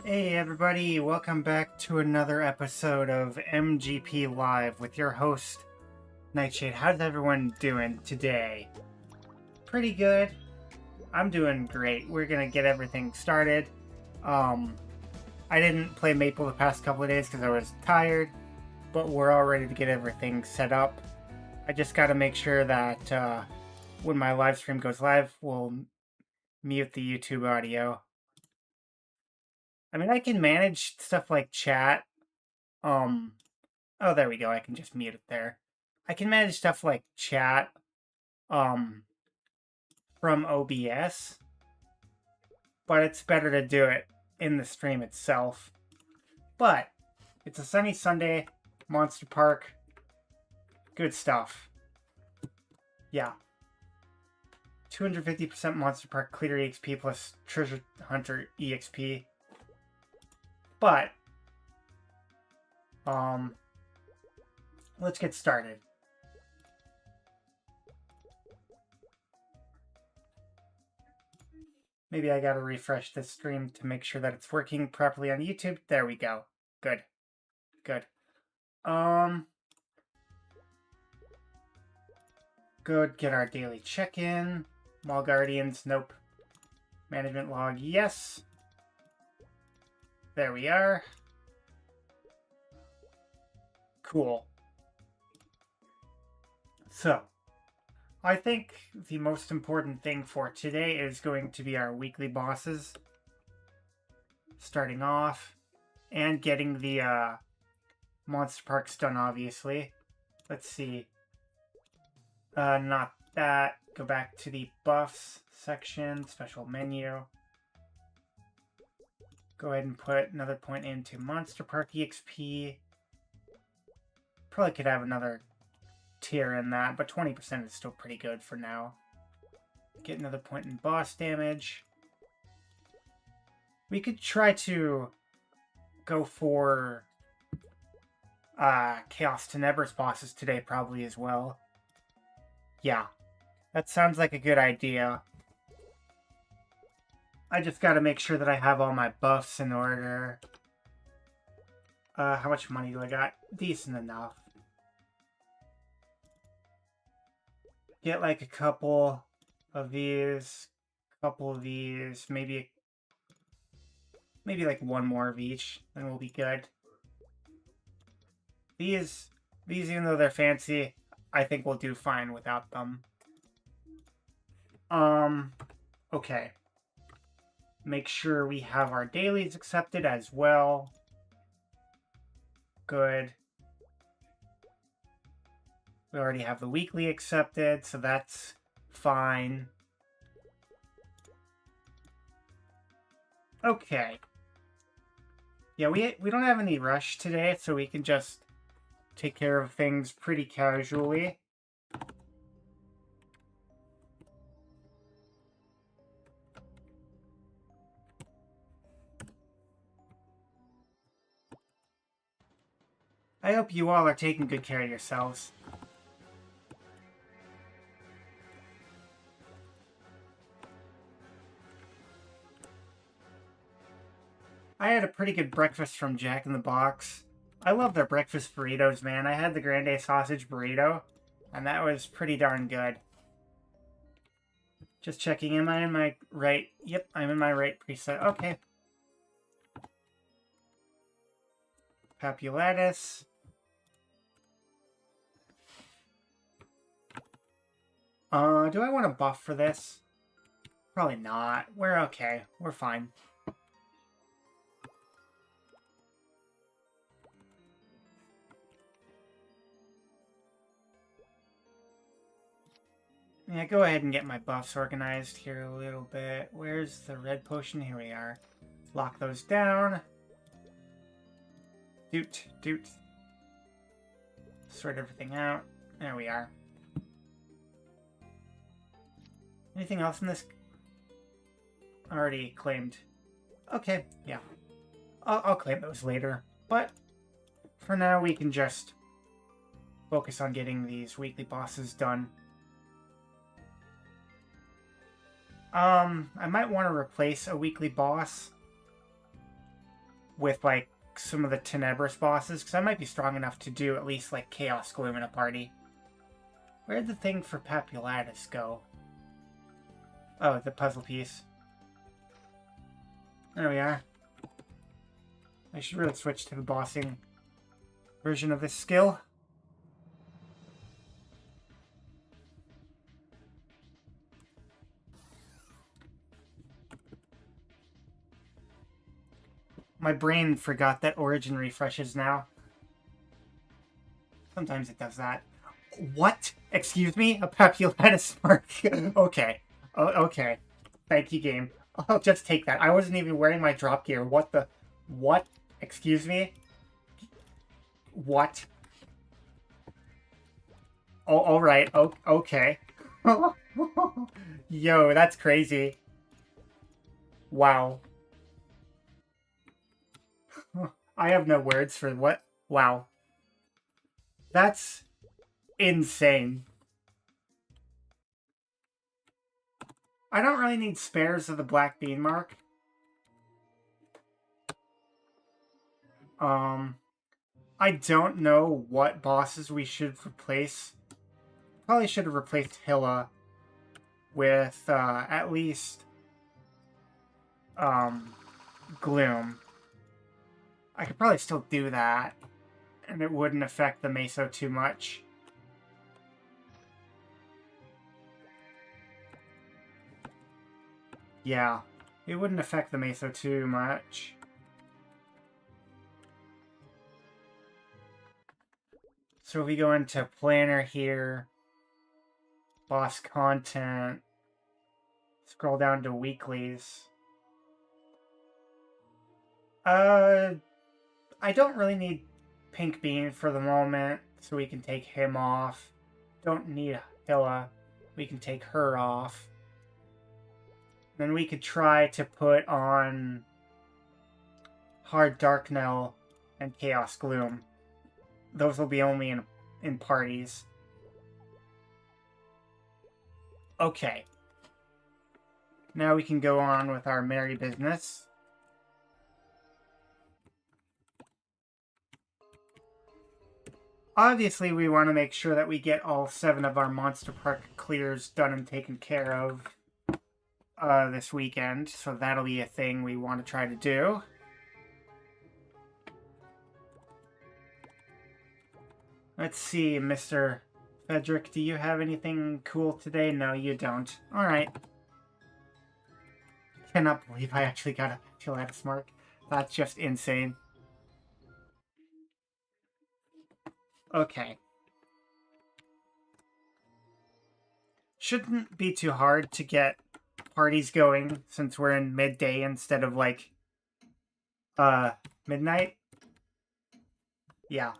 Hey everybody, welcome back to another episode of MGP Live with your host, Nightshade. How's everyone doing today? Pretty good. I'm doing great. We're gonna get everything started. I didn't play Maple the past couple of days because I was tired, but we're all ready to get everything set up. I just gotta make sure that when my live stream goes live, we'll mute the YouTube audio. I mean, I can manage stuff like chat. Oh, there we go. I can just mute it there. I can manage stuff like chat, um, from OBS, but it's better to do it in the stream itself. But it's a sunny Sunday, Monster Park, good stuff. Yeah. 250% Monster Park Clear EXP plus Treasure Hunter EXP. But, let's get started. Maybe I gotta refresh this stream to make sure that it's working properly on YouTube. There we go. Good. Good. Good. Get our daily check-in. Mall Guardians, nope. Management log, yes. There we are. Cool. So, I think the most important thing for today is going to be our weekly bosses. Starting off, and getting the Monster Parks done, obviously. Let's see. Not that. Go back to the buffs section, special menu. Go ahead and put another point into Monster Park EXP. Probably could have another tier in that, but 20% is still pretty good for now. Get another point in boss damage. We could try to go for Chaos Tenebrous bosses today probably as well. Yeah, that sounds like a good idea. I just gotta make sure that I have all my buffs in order. How much money do I got? Decent enough. Get like a couple of these, maybe like one more of each, then we'll be good. These, even though they're fancy, I think we'll do fine without them. Okay. Make sure we have our dailies accepted as well. Good. We already have the weekly accepted, so that's fine. Okay. Yeah, we don't have any rush today, so we can just take care of things pretty casually. I hope you all are taking good care of yourselves. I had a pretty good breakfast from Jack in the Box. I love their breakfast burritos, man. I had the grande sausage burrito, and that was pretty darn good. Just checking, am I in my right? Yep, I'm in my right preset. Okay. Papulatus. Do I want to buff for this? Probably not. We're okay. We're fine. Yeah, go ahead and get my buffs organized here a little bit. Where's the red potion? Here we are. Lock those down. Doot, doot. Sort everything out. There we are. Anything else in this? Already claimed. Okay, yeah. I'll claim those later. But for now, we can just focus on getting these weekly bosses done. I might want to replace a weekly boss. with, like, some of the Tenebris bosses, because I might be strong enough to do at least, like, Chaos Gloom in a party. Where'd the thing for Papulatus go? Oh, the puzzle piece. There we are. I should really switch to the bossing version of this skill. My brain forgot that Origin refreshes now. Sometimes it does that. What? Excuse me? A Papulatus mark? Okay. Oh, okay. Thank you, game. I'll just take that. I wasn't even wearing my drop gear. What the... What? Excuse me? What? Oh, alright. Oh, okay. Yo, that's crazy. Wow. I have no words for what... Wow. That's insane. I don't really need spares of the Black Bean Mark. I don't know what bosses we should replace. Probably should have replaced Hilla with, at least, Gloom. I could probably still do that, and it wouldn't affect the Meso too much. Yeah, it wouldn't affect the Meso too much. So if we go into Planner here, Boss Content, scroll down to Weeklies. I don't really need Pink Bean for the moment, so we can take him off. Don't need Hilla, we can take her off. Then we could try to put on Hard Darknell and Chaos Gloom. Those will be only in parties. Okay. Now we can go on with our merry business. Obviously, we want to make sure that we get all 7 of our Monster Park clears done and taken care of this weekend. So that'll be a thing we want to try to do. Let's see, Mr. Frederick, do you have anything cool today? No, you don't. Alright. Cannot believe I actually got a Papulatus mark. That's just insane. Okay. Shouldn't be too hard to get parties going since we're in midday instead of, like, midnight. Yeah.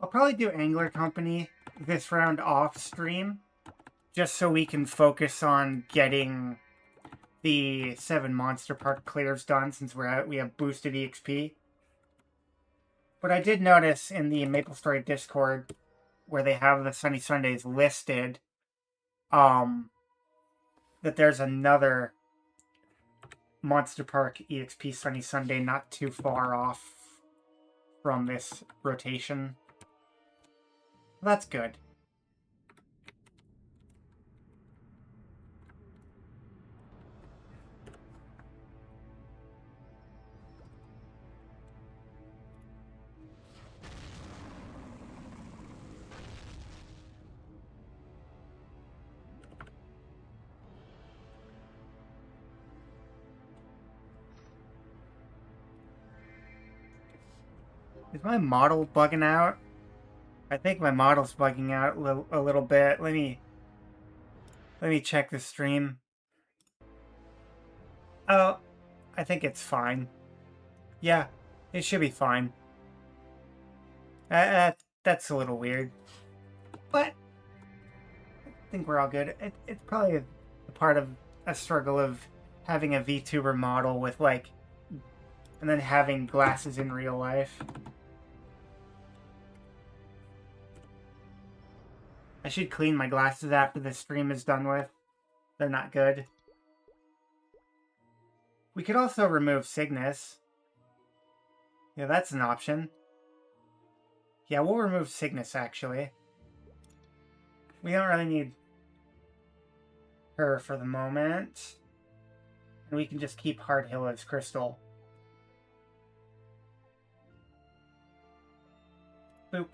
I'll probably do Angler Company this round off stream, just so we can focus on getting the 7 Monster Park clears done since we have boosted EXP. But I did notice in the Maple Story Discord, where they have the Sunny Sundays listed, that there's another Monster Park EXP Sunny Sunday not too far off from this rotation. That's good. Is my model bugging out? I think my model's bugging out a little bit. Let me check the stream. Oh, I think it's fine. Yeah, it should be fine. That's a little weird. But I think we're all good. It's probably a part of a struggle of having a VTuber model with, like, and then having glasses in real life. I should clean my glasses after this stream is done with. They're not good. We could also remove Cygnus. Yeah, that's an option. Yeah, we'll remove Cygnus, actually. We don't really need her for the moment. And we can just keep Hardhill as Crystal. Boop.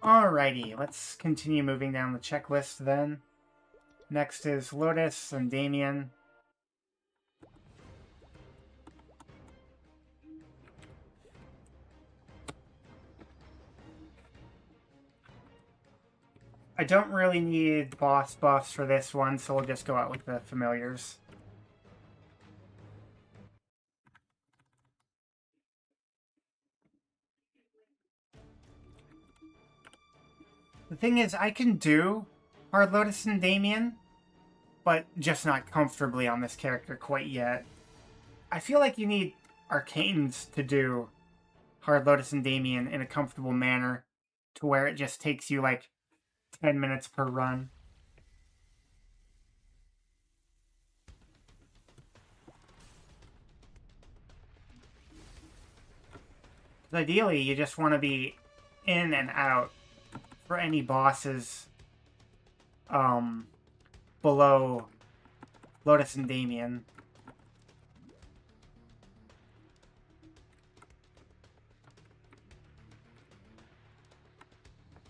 Alrighty, let's continue moving down the checklist then. Next is Lotus and Damien. I don't really need boss buffs for this one, so we'll just go out with the familiars. The thing is, I can do Hard Lotus and Damien, but just not comfortably on this character quite yet. I feel like you need Arcanes to do Hard Lotus and Damien in a comfortable manner, to where it just takes you like 10 minutes per run. Ideally, you just want to be in and out for any bosses below Lotus and Damien.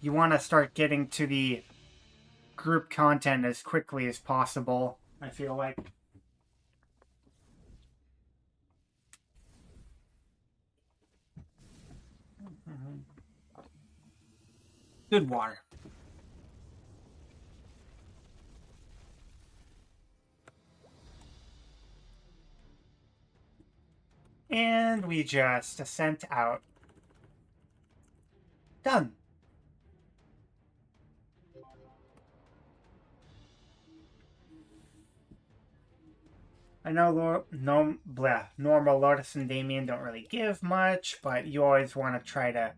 You want to start getting to the group content as quickly as possible, I feel like. Good water. And we just ascent out. Done. I know normal Lotus and Damien don't really give much, but you always want to try to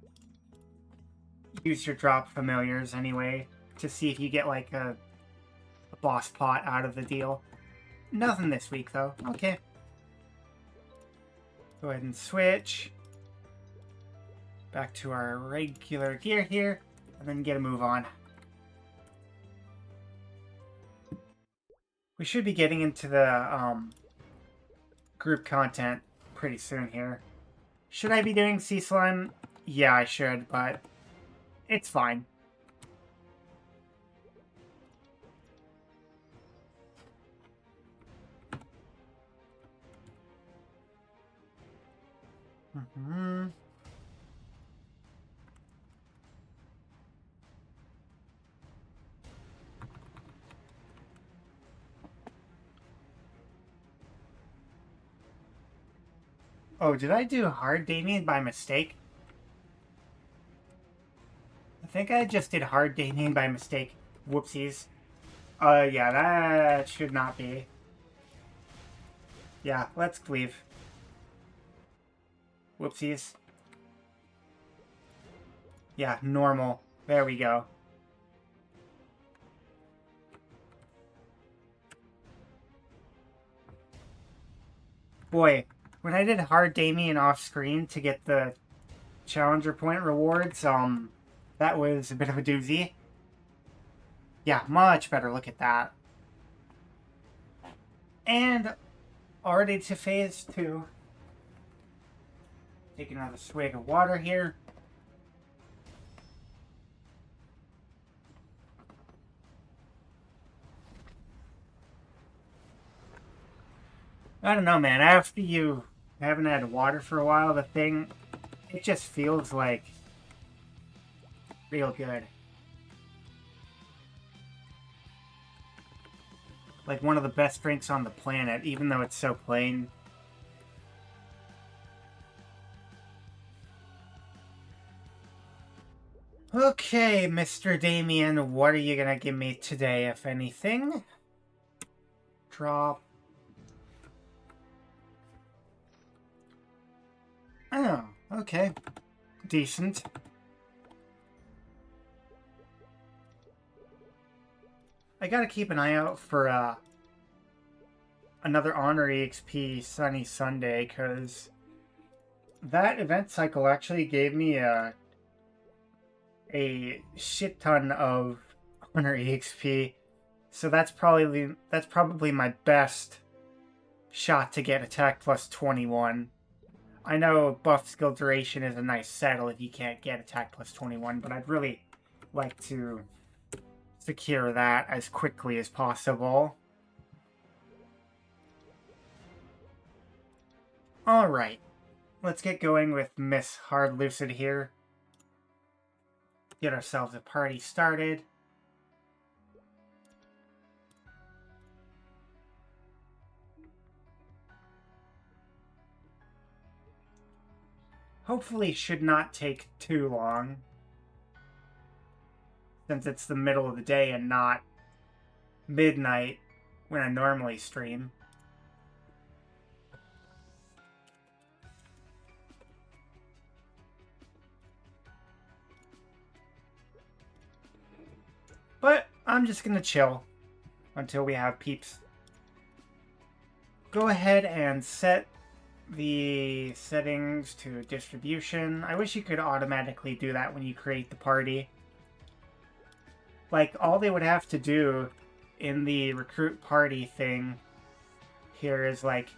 use your drop familiars anyway to see if you get like a boss pot out of the deal. Nothing this week though. Okay. Go ahead and switch back to our regular gear here, and then get a move on. We should be getting into the group content pretty soon here. Should I be doing Sea Slime? Yeah, I should, but it's fine. Oh, did I do Hard Damien by mistake? I think I just did Hard Damien by mistake. Whoopsies. Yeah, that should not be. Yeah, let's leave. Whoopsies. Yeah, normal. There we go. Boy, when I did Hard Damien off screen to get the Challenger Point rewards, that was a bit of a doozy. Yeah, much better. Look at that. And already to phase 2. Take another swig of water here. I don't know, man. After you haven't had water for a while, it just feels like real good. Like one of the best drinks on the planet, even though it's so plain. Okay, Mr. Damien, what are you gonna give me today, if anything? Drop. Oh. Okay. Decent. I gotta keep an eye out for another Honor EXP Sunny Sunday, because that event cycle actually gave me a shit ton of Honor EXP. So that's probably my best shot to get attack plus 21. I know buff skill duration is a nice settle if you can't get attack plus 21, but I'd really like to secure that as quickly as possible. Alright, let's get going with Miss Hard Lucid here. Get ourselves a party started. Hopefully should not take too long, since it's the middle of the day and not midnight when I normally stream. But I'm just gonna chill until we have peeps. Go ahead and set the settings to distribution. I wish you could automatically do that when you create the party. Like, all they would have to do in the recruit party thing here is, like,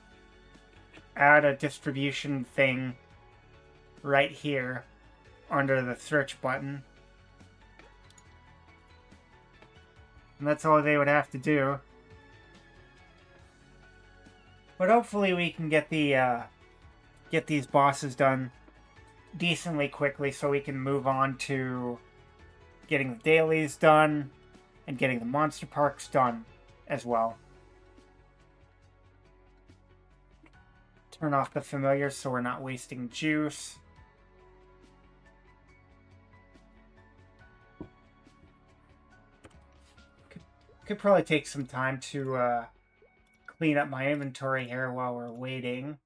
add a distribution thing right here under the search button. And that's all they would have to do. But hopefully we can get these bosses done decently quickly so we can move on to getting the dailies done and getting the monster parks done as well. Turn off the familiars so we're not wasting juice. Could probably take some time to clean up my inventory here while we're waiting.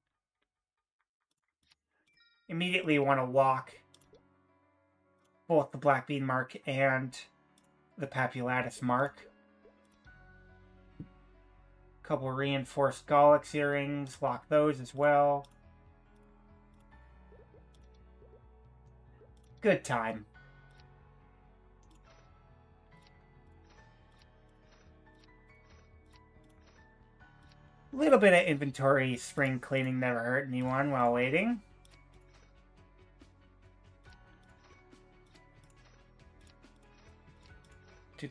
Immediately want to walk both the Black Bean mark and the Papulatus mark. Couple reinforced Gollix earrings, lock those as well. Good time. A little bit of inventory spring cleaning never hurt anyone while waiting.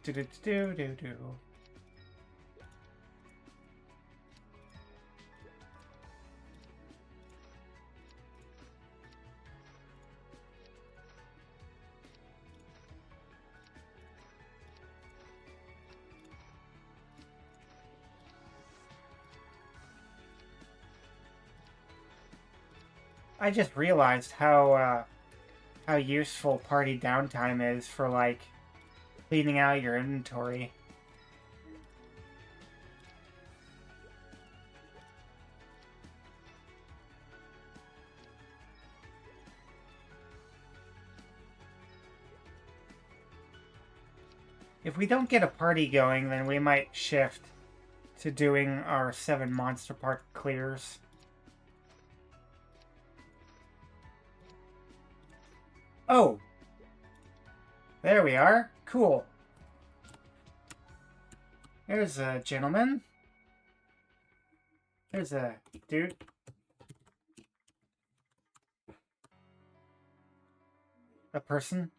Do. I just realized how useful party downtime is for, like, cleaning out your inventory. If we don't get a party going, then we might shift to doing our 7 monster park clears. Oh! There we are. Cool. There's a gentleman. There's a dude. A person.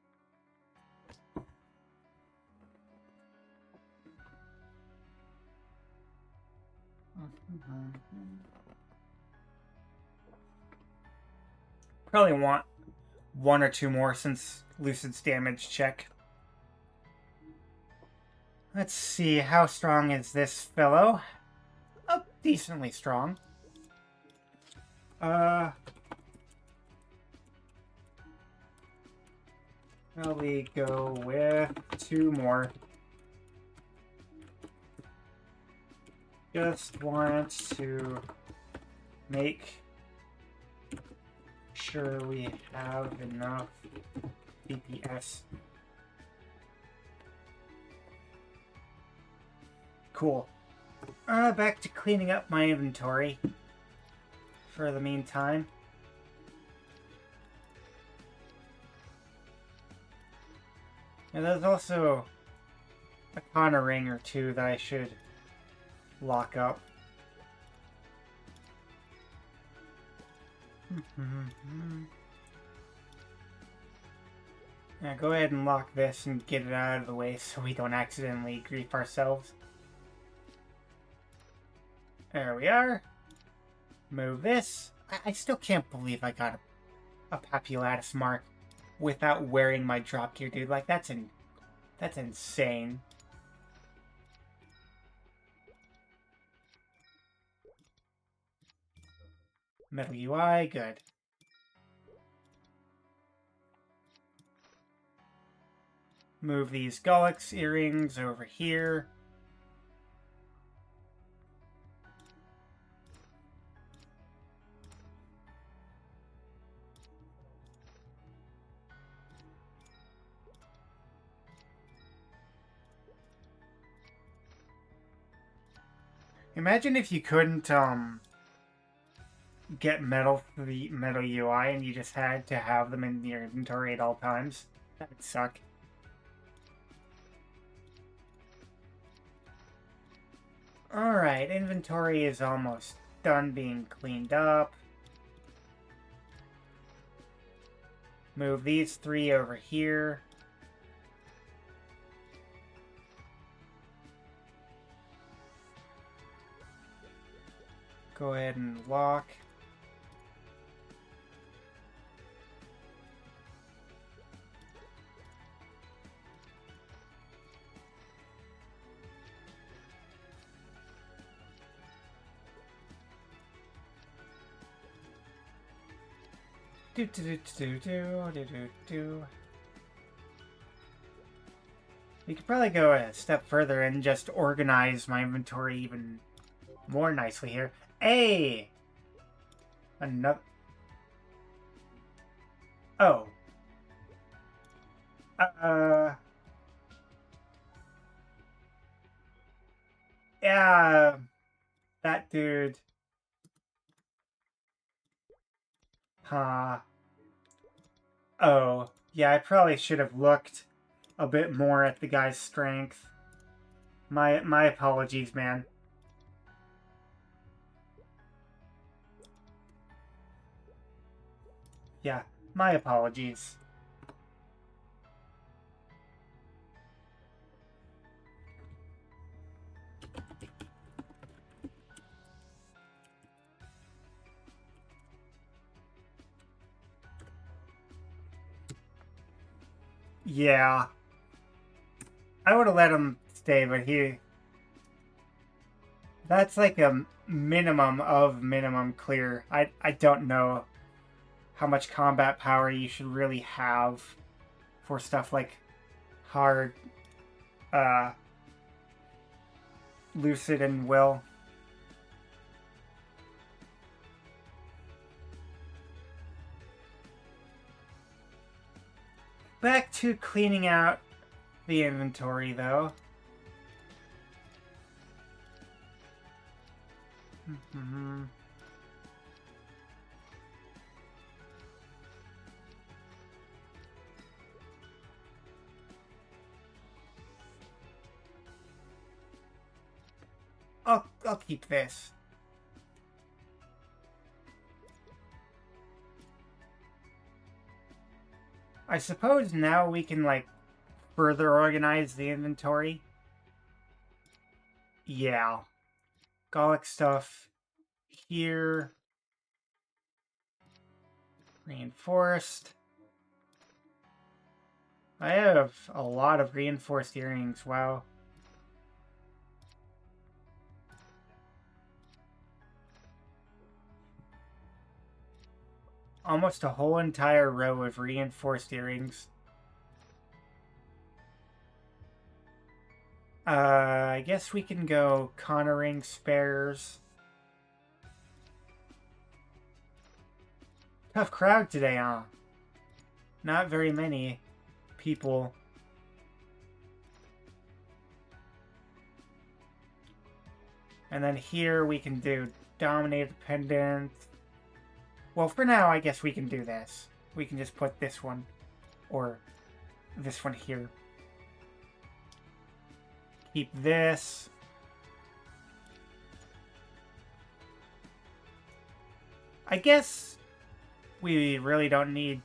Probably want 1 or 2 more since Lucid's damage check. Let's see, how strong is this fellow? Oh, decently strong. Probably go with 2 more. Just want to make sure we have enough DPS. Cool. Back to cleaning up my inventory for the meantime. And there's also a Connor ring or two that I should lock up. Now go ahead and lock this and get it out of the way so we don't accidentally grief ourselves. There we are. Move this. I still can't believe I got a Papulatus mark without wearing my drop gear, dude. Like, that's insane. Metal UI, good. Move these Gullix earrings over here. Imagine if you couldn't, get metal for the metal UI and you just had to have them in your inventory at all times. That would suck. Alright, inventory is almost done being cleaned up. Move these three over here. Go ahead and lock. We could probably go a step further and just organize my inventory even more nicely here. Hey! Another... Oh. Yeah. That dude. Huh. Oh. Yeah, I probably should have looked a bit more at the guy's strength. My apologies, man. Yeah, my apologies. Yeah. I would have let him stay, but he... That's like a minimum of minimum clear. I don't know how much combat power you should really have for stuff like hard, lucid and will. Back to cleaning out the inventory, though. I'll keep this. I suppose now we can, like, further organize the inventory. Yeah. Gallic stuff here. Reinforced. I have a lot of reinforced earrings, wow. Almost a whole entire row of reinforced earrings. I guess we can go Connor ring spares. Tough crowd today, huh? Not very many people. And then here we can do Dominate Dependent. Well, for now, I guess we can do this. We can just put this one, or this one here. Keep this. I guess we really don't need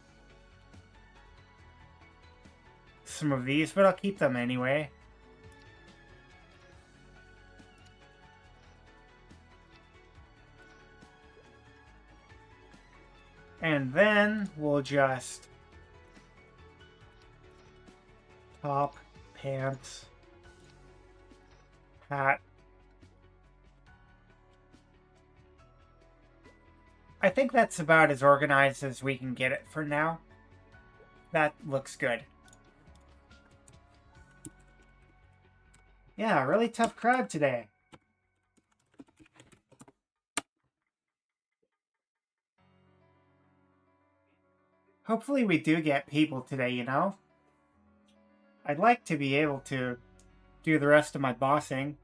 some of these, but I'll keep them anyway. And then we'll just top, pants, hat. I think that's about as organized as we can get it for now. That looks good. Yeah, really tough crowd today. Hopefully we do get people today, you know? I'd like to be able to do the rest of my bossing.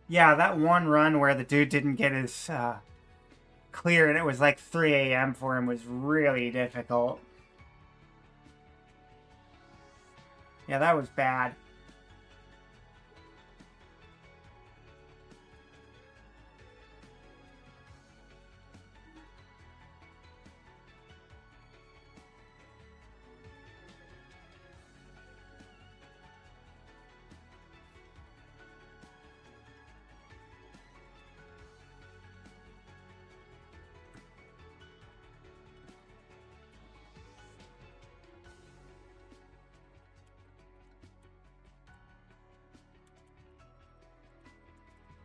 Yeah, that one run where the dude didn't get his clear and it was like 3 a.m. for him was really difficult. Yeah, that was bad.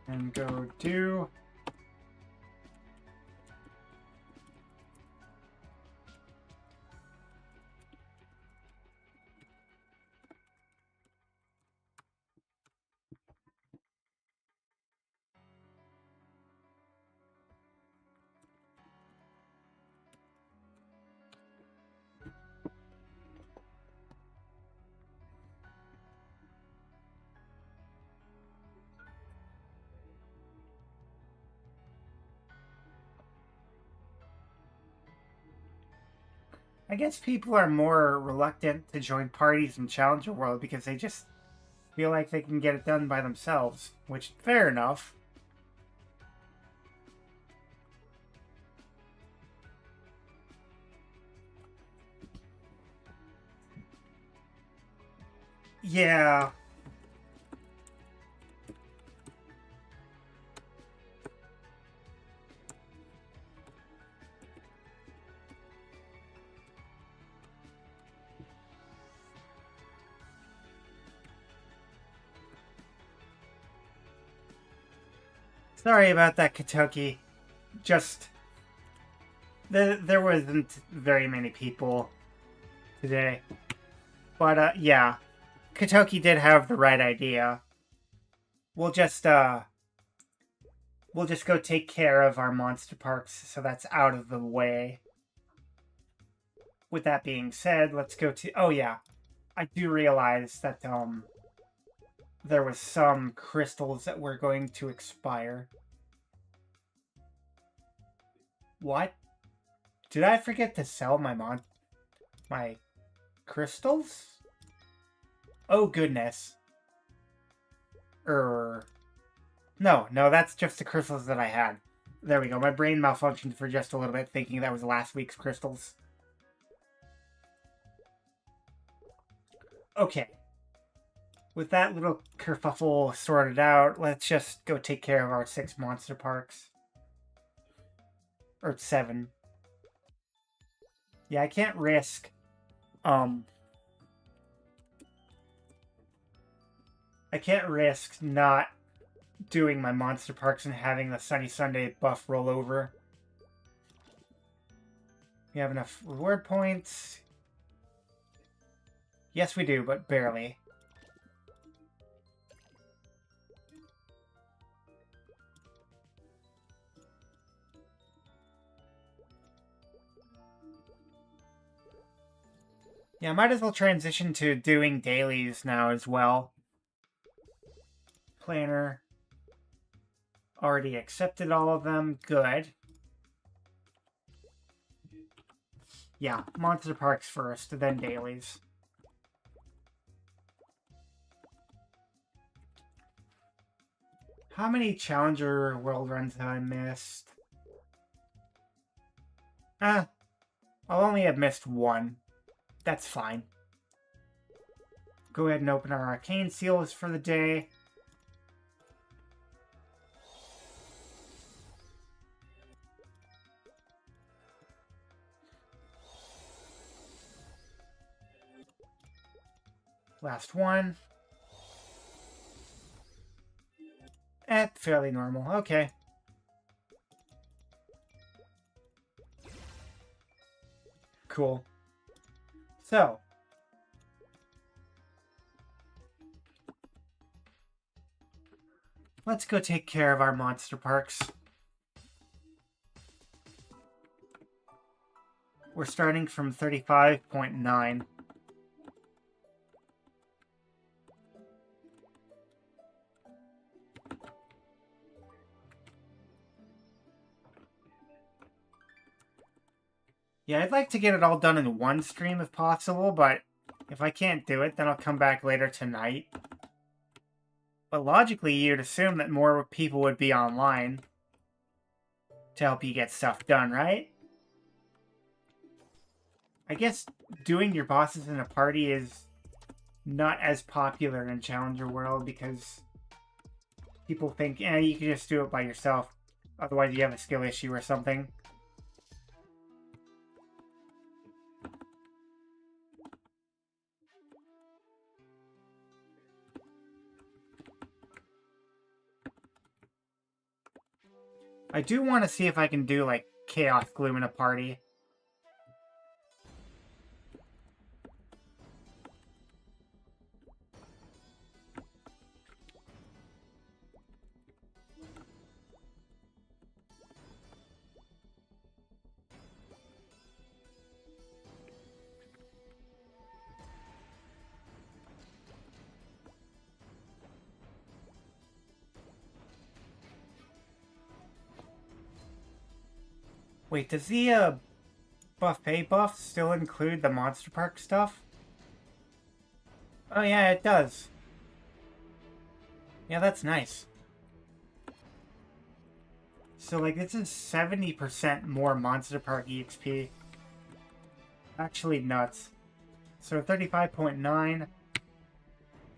And go do. I guess people are more reluctant to join parties in Challenger World because they just feel like they can get it done by themselves, which, fair enough. Yeah. Sorry about that, Kentucky. Just there wasn't very many people today. But yeah, Kentucky did have the right idea. We'll just go take care of our monster parks so that's out of the way. With that being said, let's go to oh yeah. I do realize that there was some crystals that were going to expire. What? Did I forget to sell my crystals? Oh goodness. No, that's just the crystals that I had. There we go. My brain malfunctioned for just a little bit, thinking that was last week's crystals. Okay. With that little kerfuffle sorted out, let's just go take care of our 6 monster parks. Or 7. Yeah, I can't risk, I can't risk not doing my monster parks and having the Sunny Sunday buff roll over. We have enough reward points. Yes, we do, but barely. Yeah, I might as well transition to doing dailies now as well. Planner. Already accepted all of them. Good. Yeah, monster parks first, then dailies. How many Challenger World runs have I missed? I'll only have missed 1. That's fine. Go ahead and open our arcane seals for the day. Last one. Fairly normal. Okay. Cool. So. Let's go take care of our monster parks. We're starting from 35.9. Yeah, I'd like to get it all done in one stream if possible, but if I can't do it, then I'll come back later tonight. But logically, you'd assume that more people would be online to help you get stuff done, right? I guess doing your bosses in a party is not as popular in Challenger World because people think, you can just do it by yourself. Otherwise, you have a skill issue or something. I do want to see if I can do, like, Chaos Gloom in a party. Wait, does the buffet buff still include the Monster Park stuff? Oh yeah, it does. Yeah, that's nice. So, like, this is 70% more Monster Park EXP. Actually nuts. So 35.9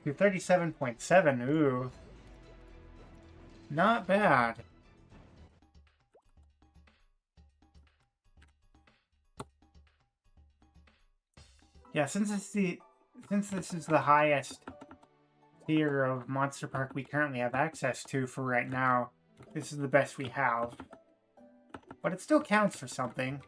to 37.7, ooh. Not bad. Yeah, since this is the highest tier of Monster Park we currently have access to for right now, this is the best we have. But it still counts for something.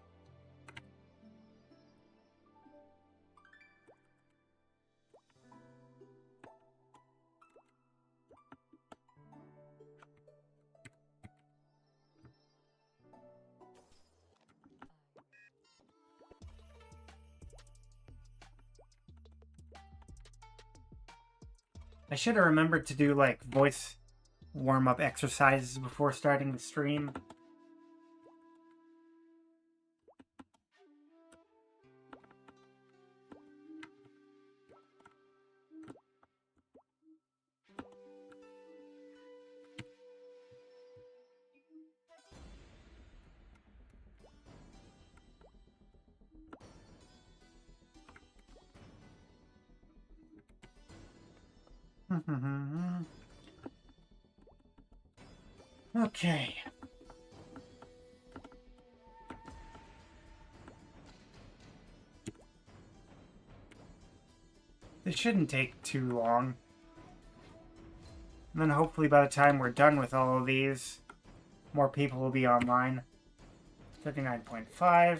I should have remembered to do, like, voice warm-up exercises before starting the stream. Okay. It shouldn't take too long. And then hopefully by the time we're done with all of these, more people will be online. 39.5.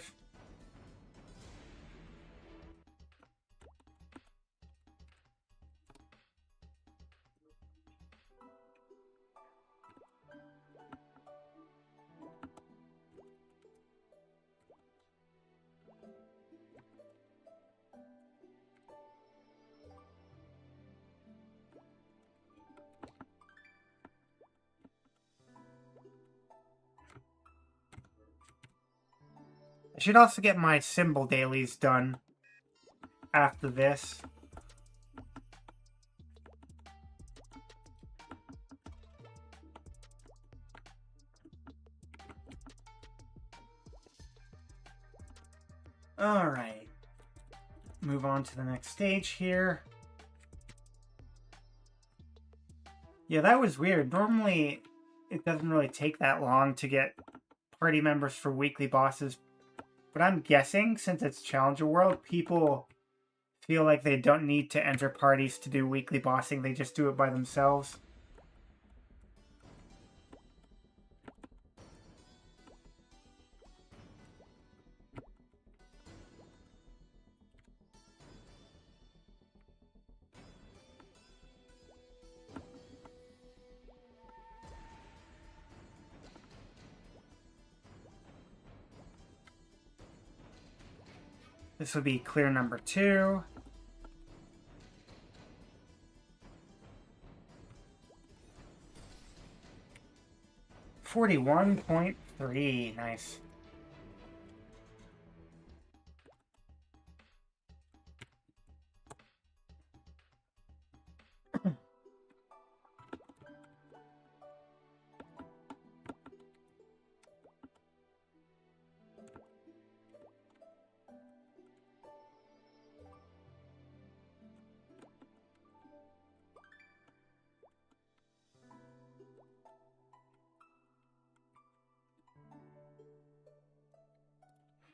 I should also get my symbol dailies done after this. Alright. Move on to the next stage here. Yeah, that was weird. Normally, it doesn't really take that long to get party members for weekly bosses. But I'm guessing, since it's Challenger World, people feel like they don't need to enter parties to do weekly bossing. They just do it by themselves. This will be clear number 2. $41.3. Nice.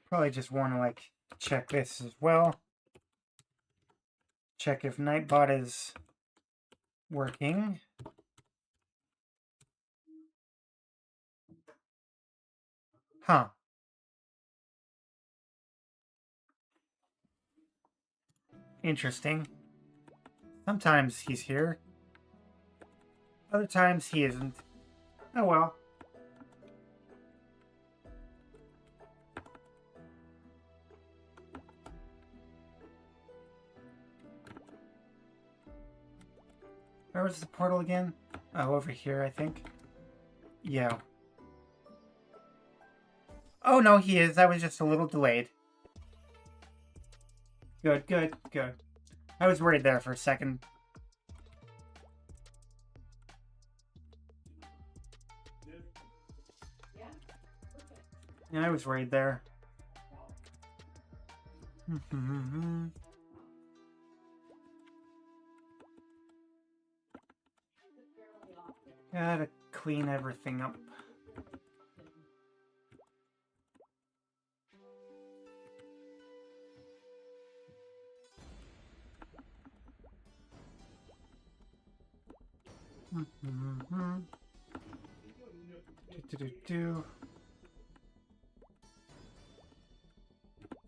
Probably just want to check this as well. Check if Nightbot is working. Huh. Interesting. Sometimes he's here. Other times he isn't. Oh well. Where was the portal again? Oh, over here, I think. Yeah. Oh, no, he is. I was just a little delayed. Good, good, good. I was worried there for a second. Yeah, I was worried there. Gotta clean everything up.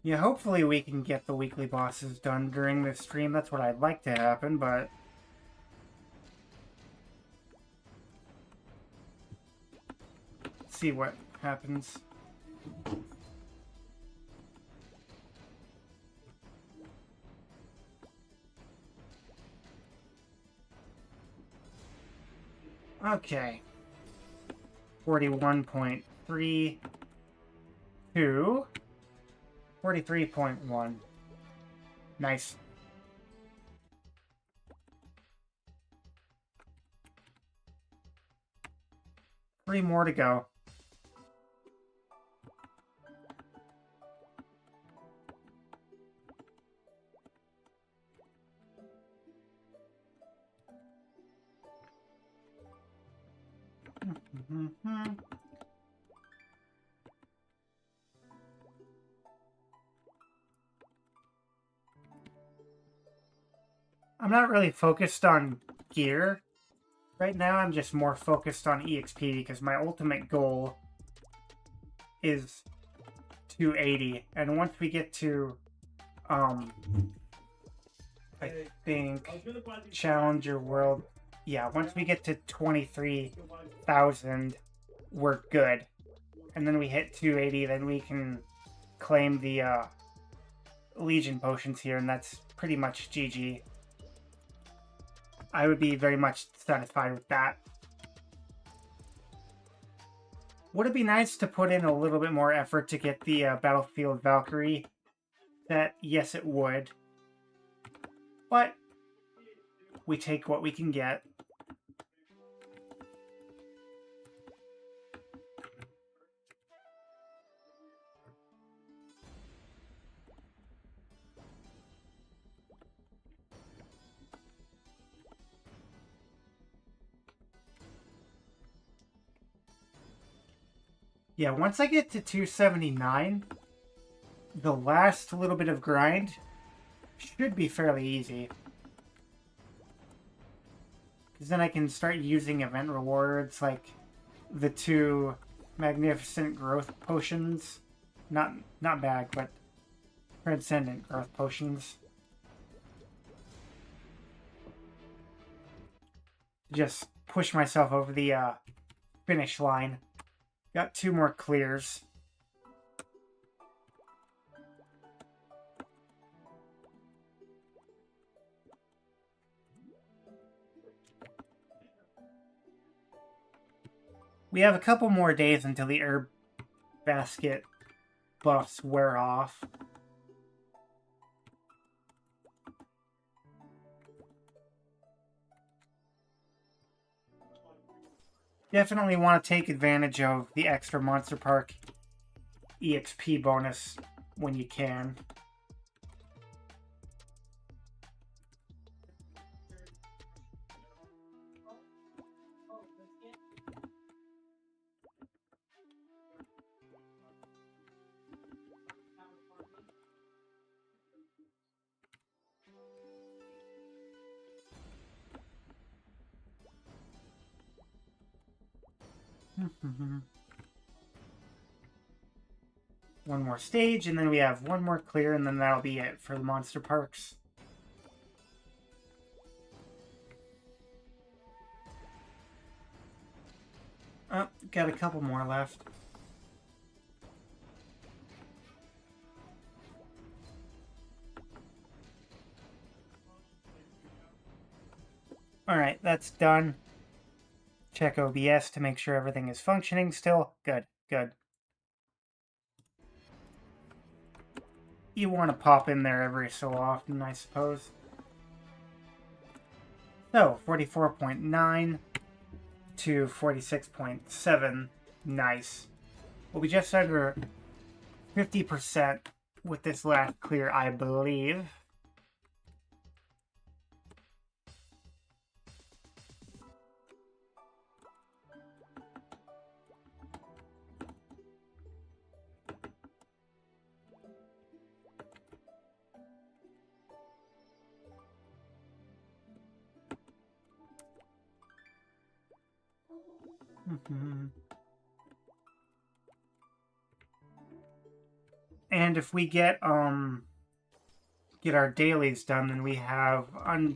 Yeah, hopefully we can get the weekly bosses done during this stream. That's what I'd like to happen, but... let's see what happens. Okay. 41.32. 43.1. Nice. Three more to go. I'm not really focused on gear right now. I'm just more focused on EXP because my ultimate goal is 280. And once we get to, I think, Challenger World, yeah, once we get to 23,000, we're good. And then we hit 280, then we can claim the Legion potions here, and that's pretty much GG. I would be very much satisfied with that. Would it be nice to put in a little bit more effort to get the Battlefield Valkyrie? That, yes, it would. But we take what we can get. Yeah, once I get to 279, the last little bit of grind should be fairly easy. Because then I can start using event rewards like the 2 magnificent growth potions. Not bag, but transcendent growth potions. Just push myself over the finish line. Got 2 more clears. We have a couple more days until the herb basket buffs wear off. Definitely want to take advantage of the extra Monster Park EXP bonus when you can. One more stage, and then we have one more clear, and then that'll be it for the Monster Parks. Oh, got a couple more left. Alright, that's done. Check OBS to make sure everything is functioning still. Good, good. You want to pop in there every so often, I suppose. So, 44.9 to 46.7. Nice. We'll be just under 50% with this last clear, I believe. And if we get our dailies done, then we have a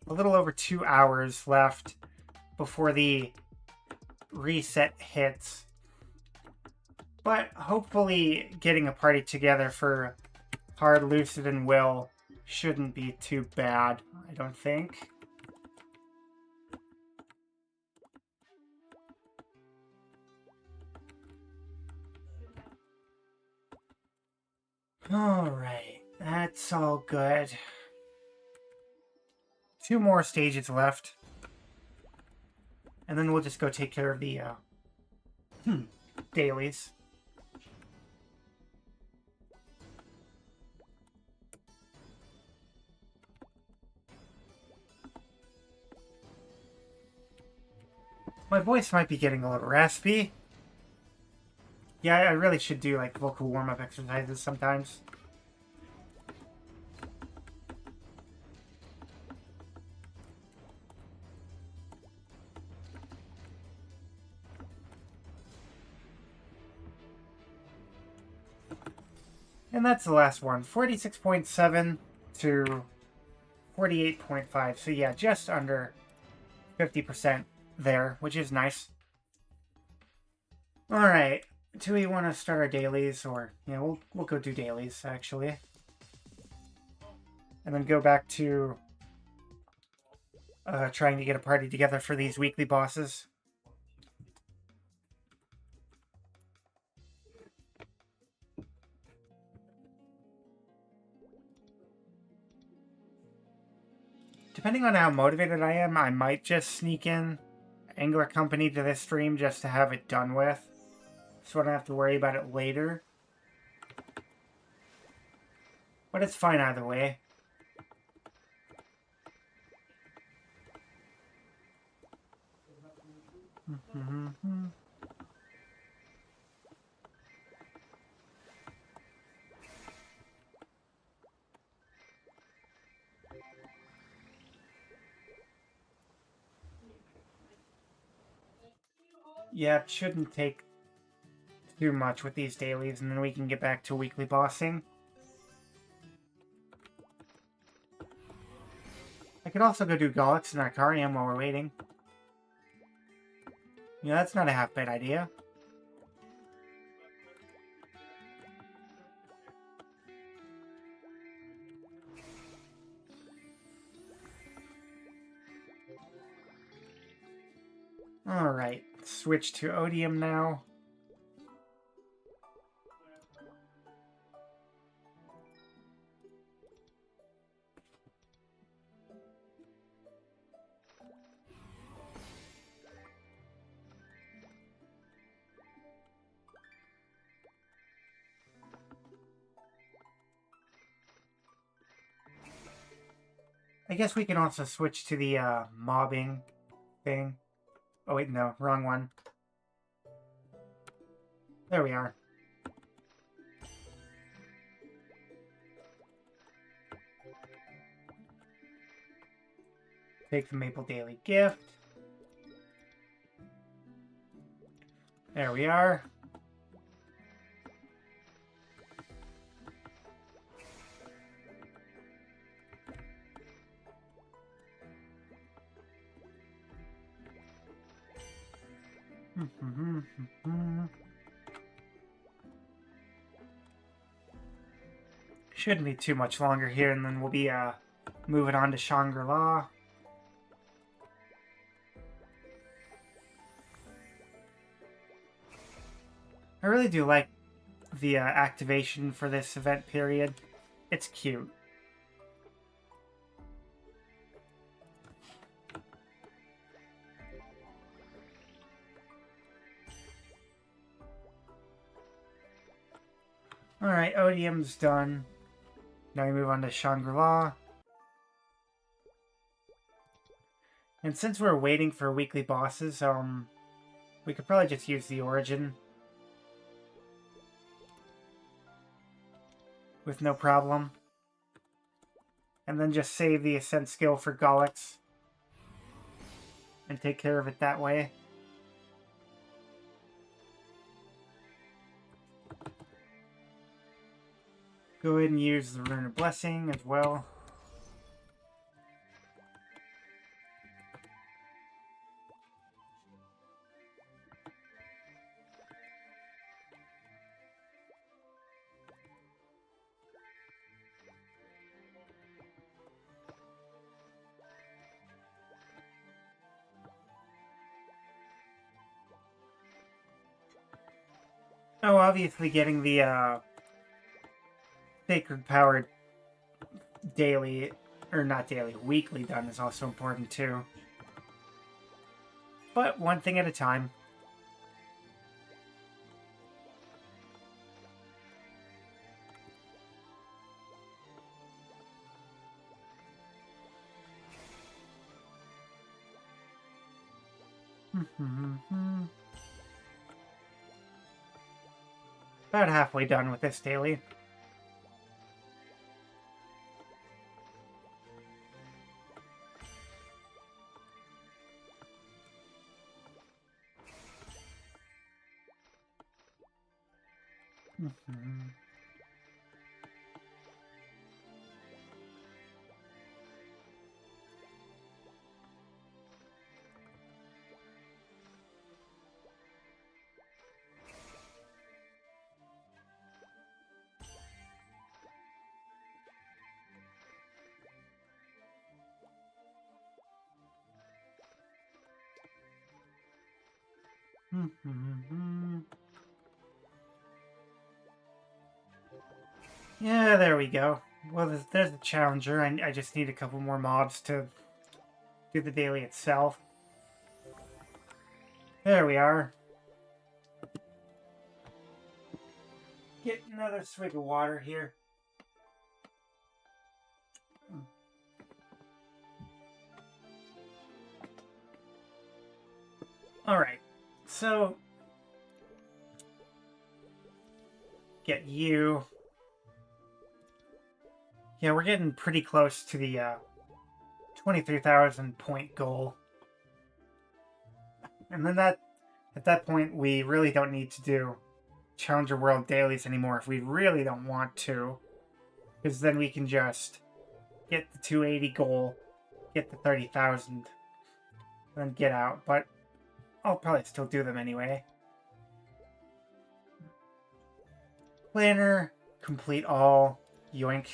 little over 2 hours left before the reset hits. But hopefully getting a party together for Hard, Lucid, and Will shouldn't be too bad, I don't think. Alright, that's all good. 2 more stages left. And then we'll just go take care of the dailies. My voice might be getting a little raspy. Yeah, I really should do like vocal warm-up exercises sometimes. And that's the last one. 46.7 to 48.5. So yeah, just under 50% there, which is nice. Alright. Do we want to start our dailies? Or, yeah, we'll go do dailies, actually. And then go back to trying to get a party together for these weekly bosses. Depending on how motivated I am, I might just sneak in Angler Company to this stream just to have it done with, so I don't have to worry about it later. But it's fine either way. Yeah, it shouldn't take too much with these dailies, and then we can get back to weekly bossing. I could also go do Galax and Arcarium while we're waiting. Yeah, that's not a half-bad idea. Alright, switch to Odium now. I guess we can also switch to the mobbing thing. Oh wait, no, wrong one. There we are. Take the Maple Daily Gift. There we are. Shouldn't be too much longer here, and then we'll be moving on to Shangri-La. I really do like the activation for this event period. It's cute. Alright, Odium's done. Now we move on to Shangri-La. And since we're waiting for weekly bosses, we could probably just use the Origin with no problem. And then just save the Ascent skill for Galax and take care of it that way. Go ahead and use the Rune of Blessing as well. Oh, obviously getting the Sacred Power daily, or not daily, weekly done is also important too. But one thing at a time. About halfway done with this daily. Yeah, there we go. Well, there's the challenger. I just need a couple more mobs to do the daily itself. There we are. Get another swig of water here. Alright, so get you. Yeah, we're getting pretty close to the 23,000 point goal. And then at that point, we really don't need to do Challenger World dailies anymore if we really don't want to. Because then we can just get the 280 goal, get the 30,000, then get out. But I'll probably still do them anyway. Planner, complete all, yoink.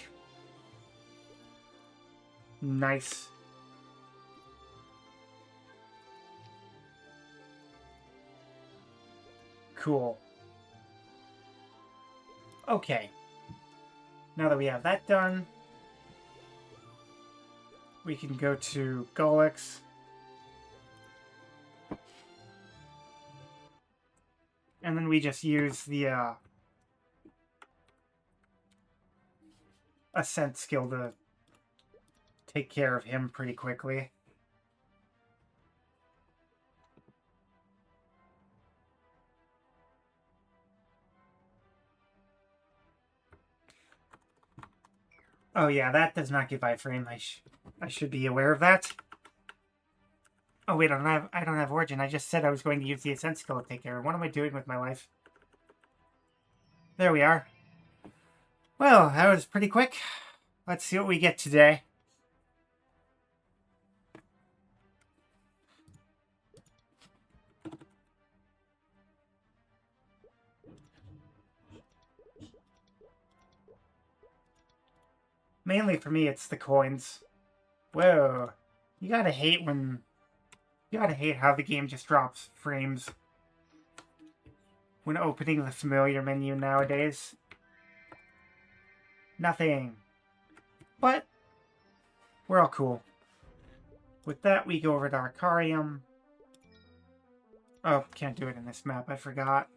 Nice. Cool. Okay. Now that we have that done, we can go to Golix. And then we just use the Ascent skill to take care of him pretty quickly. Oh yeah, that does not give iframe. I should be aware of that. Oh wait, I don't have Origin. I just said I was going to use the Ascent skill to take care of. What am I doing with my life? There we are. Well, that was pretty quick. Let's see what we get today. Mainly for me, it's the coins. Whoa. You gotta hate how the game just drops frames when opening the familiar menu nowadays. Nothing. But we're all cool. With that, we go over to Arcarium. Oh, can't do it in this map. I forgot.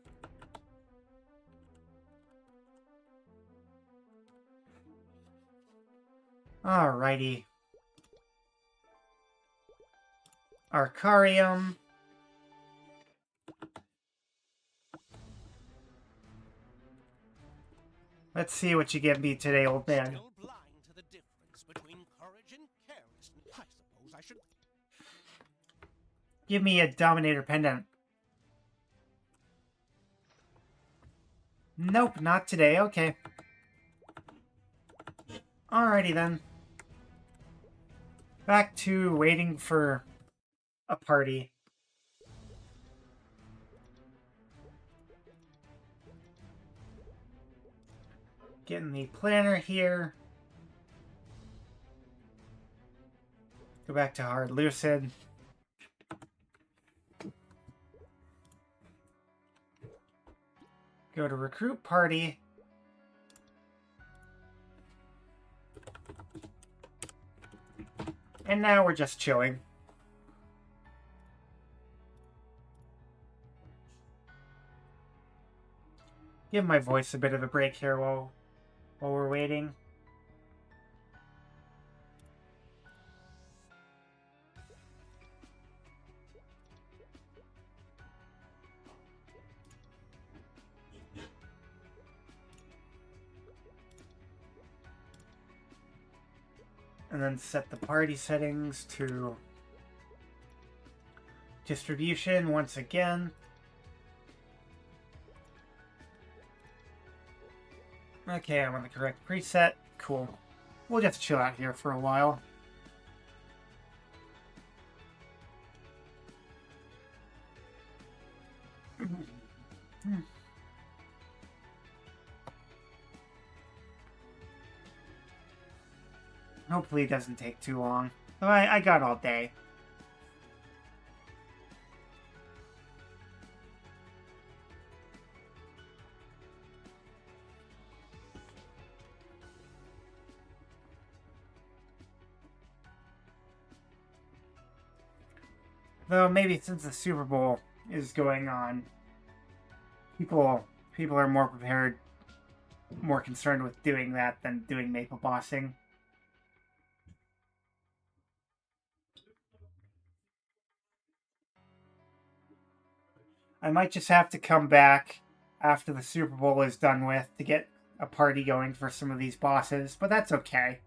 Alrighty. Arcarium. Let's see what you give me today, old man. Still blind to the difference between courage and carelessness. I suppose I should... Give me a Dominator Pendant. Nope, not today. Okay. Alrighty then. Back to waiting for a party. Getting the planner here. Go back to Hard Lucid. Go to Recruit Party. And now we're just chilling. Give my voice a bit of a break here while we're waiting. And then set the party settings to distribution once again. Okay, I'm on the correct preset. Cool. We'll just chill out here for a while. Hopefully it doesn't take too long. Oh, I got all day. Though maybe since the Super Bowl is going on, people are more prepared, more concerned with doing that than doing maple bossing. I might just have to come back after the Super Bowl is done with to get a party going for some of these bosses, but that's okay.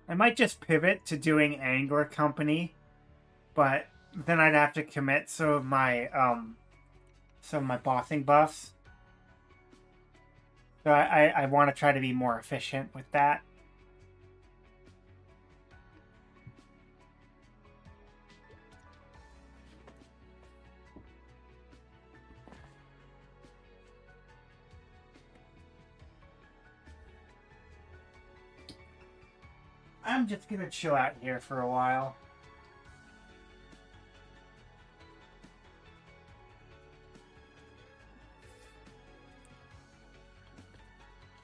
I might just pivot to doing Angler Company, but then I'd have to commit some of my bossing buffs. So I want to try to be more efficient with that. I'm just gonna chill out here for a while.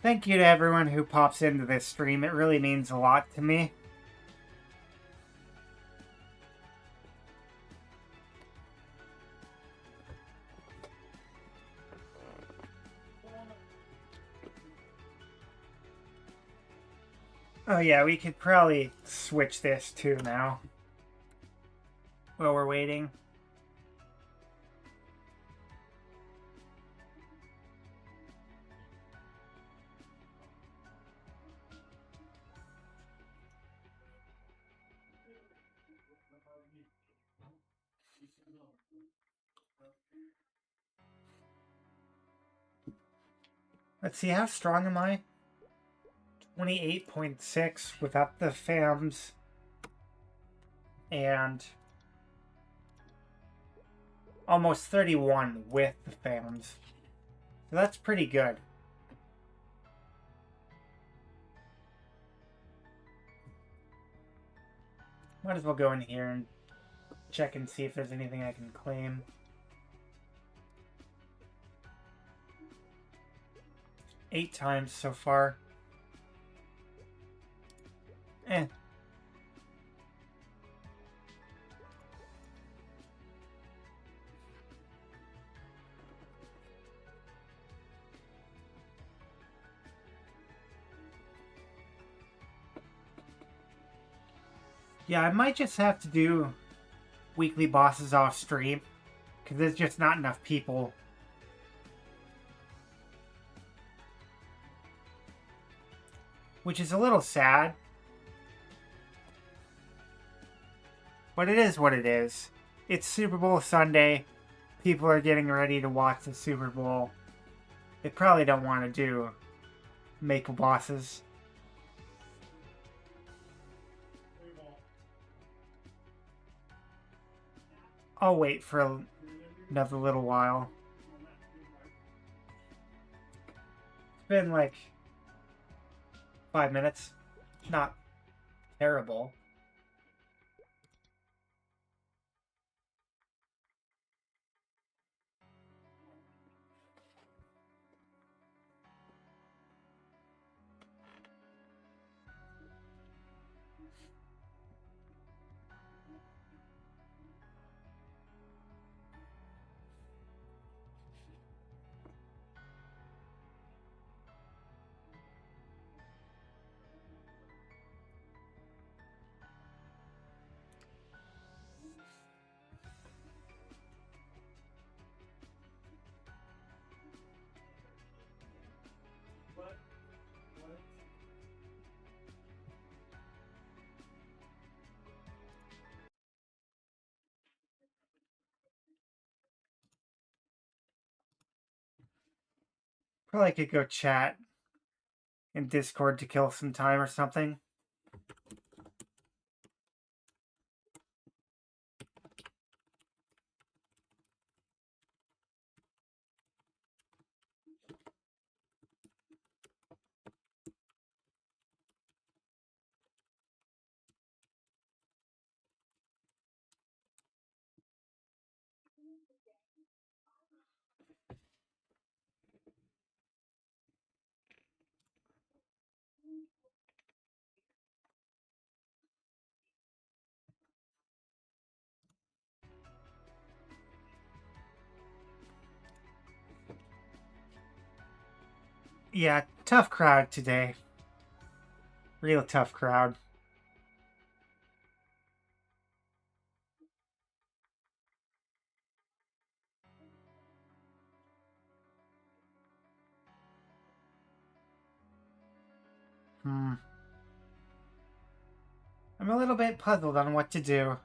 Thank you to everyone who pops into this stream. It really means a lot to me. Oh yeah, we could probably switch this too now. While we're waiting. Let's see, how strong am I? 28.6 without the FAMs. And almost 31 with the FAMs. So that's pretty good. Might as well go in here and check and see if there's anything I can claim. Eight times so far. Eh. Yeah, I might just have to do weekly bosses off stream, because there's just not enough people. Which is a little sad. But it is what it is. It's Super Bowl Sunday. People are getting ready to watch the Super Bowl. They probably don't want to do maple bosses. I'll wait for another little while. It's been like 5 minutes. Not terrible. Probably could go chat in Discord to kill some time or something. Yeah, tough crowd today. Real tough crowd. Hmm. I'm a little bit puzzled on what to do.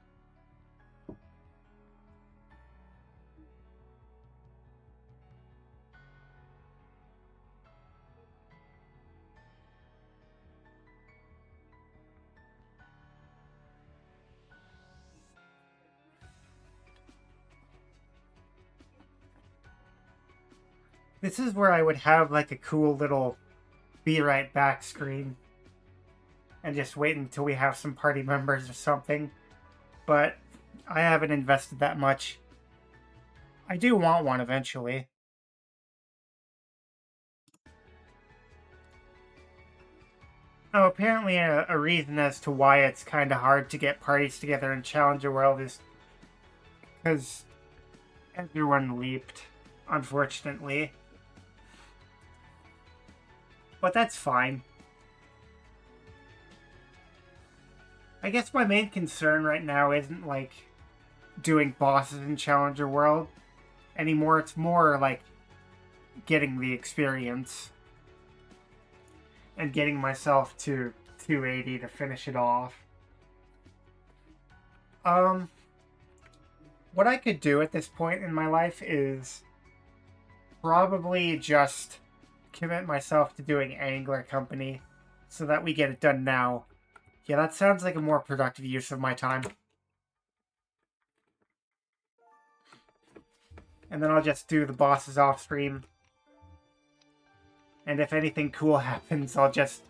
This is where I would have like a cool little be right back screen and just wait until we have some party members or something. But I haven't invested that much. I do want one eventually. Oh, apparently a reason as to why it's kind of hard to get parties together in Challenger World is because everyone leaped, unfortunately. But that's fine. I guess my main concern right now isn't like doing bosses in Challenger World anymore. It's more like getting the experience and getting myself to 280 to finish it off. Um, what I could do at this point in my life is probably just commit myself to doing Angler Company so that we get it done now. Yeah, that sounds like a more productive use of my time. And then I'll just do the bosses off stream. And if anything cool happens, I'll just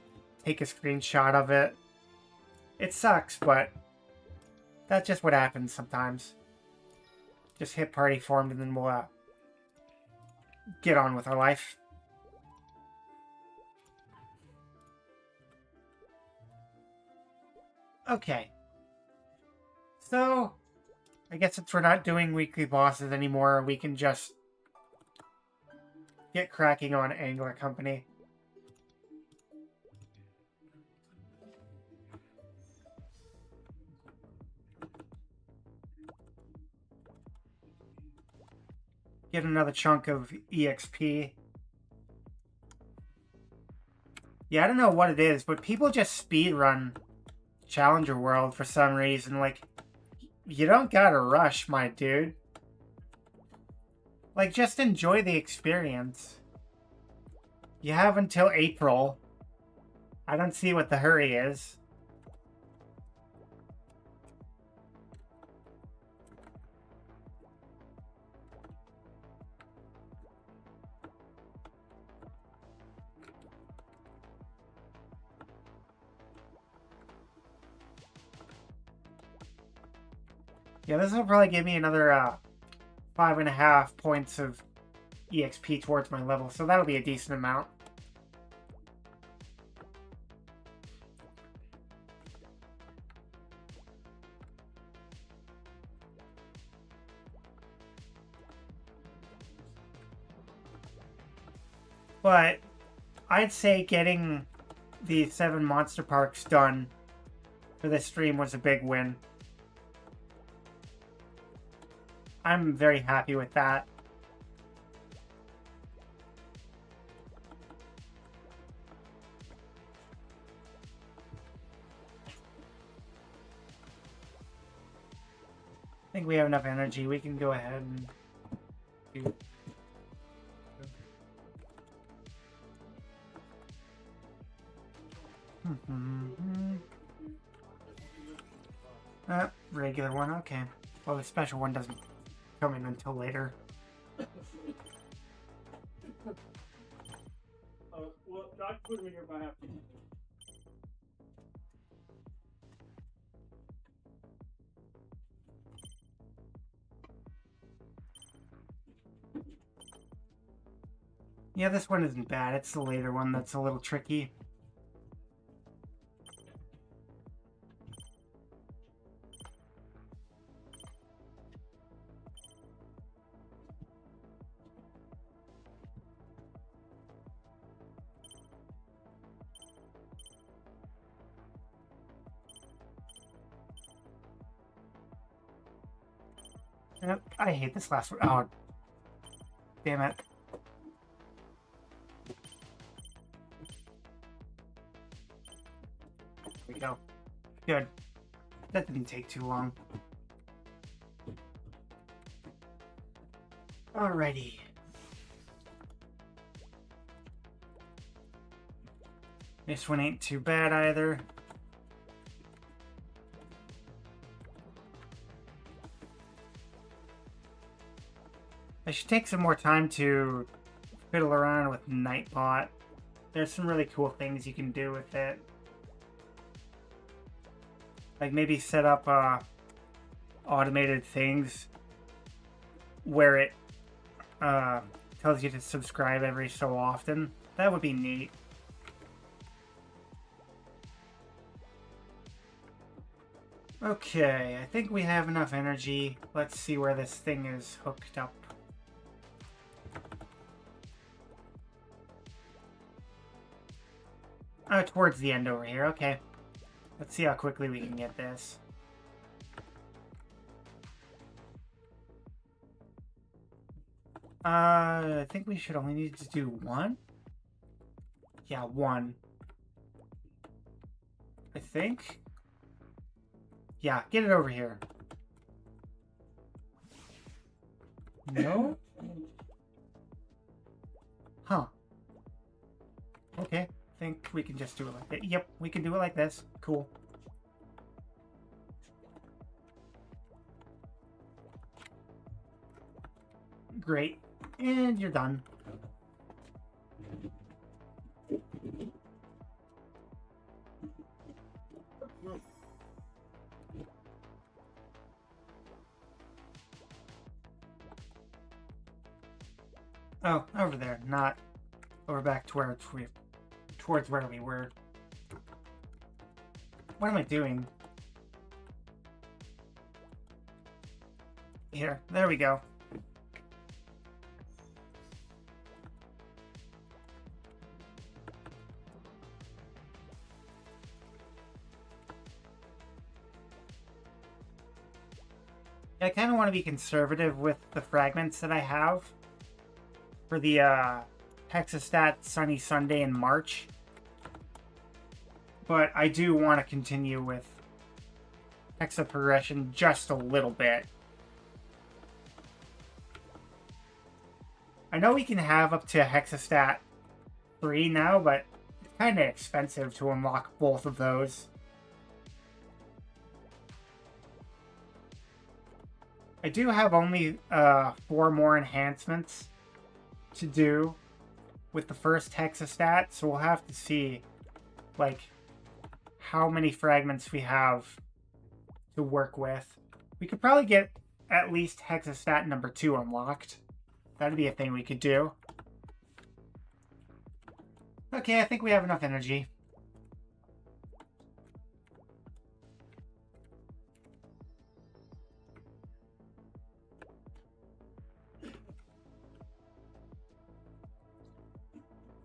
take a screenshot of it. It sucks, but that's just what happens sometimes. Just hit party formed and then we'll get on with our life. Okay. So, I guess since we're not doing weekly bosses anymore, we can just get cracking on Angler Company. Get another chunk of EXP. Yeah, I don't know what it is, but people just speedrun Challenger World for some reason. Like, you don't gotta rush, my dude. Like, just enjoy the experience. You have until April. I don't see what the hurry is. Yeah, this will probably give me another 5.5 points of EXP towards my level, so that'll be a decent amount. But I'd say getting the 7 monster parks done for this stream was a big win. I'm very happy with that. I think we have enough energy. We can go ahead and do... Regular one, okay. Well, the special one doesn't come in until later. Well, I can put them in here if I have to. Yeah, this one isn't bad. It's the later one that's a little tricky. I hate this last one. Oh, damn it. There we go. Good. That didn't take too long. Alrighty. This one ain't too bad either. I should take some more time to fiddle around with Nightbot. There's some really cool things you can do with it. Like maybe set up automated things where it tells you to subscribe every so often. That would be neat. Okay, I think we have enough energy. Let's see where this thing is hooked up. Oh, towards the end over here. Okay. Let's see how quickly we can get this. I think we should only need to do one? Yeah, one. I think? Yeah, get it over here. No? Huh. Okay. Think we can just do it like that. Yep, we can do it like this. Cool. Great. And you're done. Oh, over there, not over back to where towards where we were. What am I doing? Here, there we go. I kind of want to be conservative with the fragments that I have for the Hexastat Sunny Sunday in March. But I do want to continue with Hexa progression just a little bit. I know we can have up to Hexastat 3 now, but it's kind of expensive to unlock both of those. I do have only 4 more enhancements to do with the first Hexastat, so we'll have to see like how many fragments we have to work with. We could probably get at least Hexastat number 2 unlocked. That'd be a thing we could do. Okay, I think we have enough energy.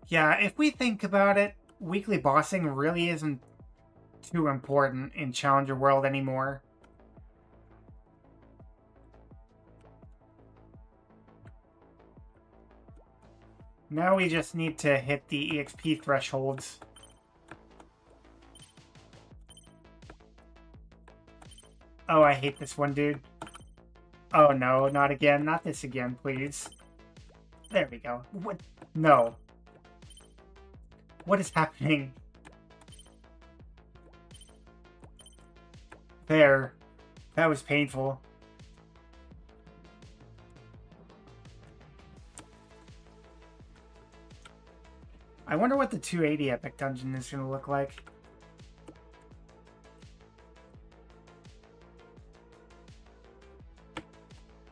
Yeah, if we think about it, weekly bossing really isn't too important in Challenger World anymore. Now we just need to hit the EXP thresholds. Oh, I hate this one, dude. Oh no, not again. Not this again, please. There we go. What? No. What is happening? There. That was painful. I wonder what the 280 epic dungeon is going to look like.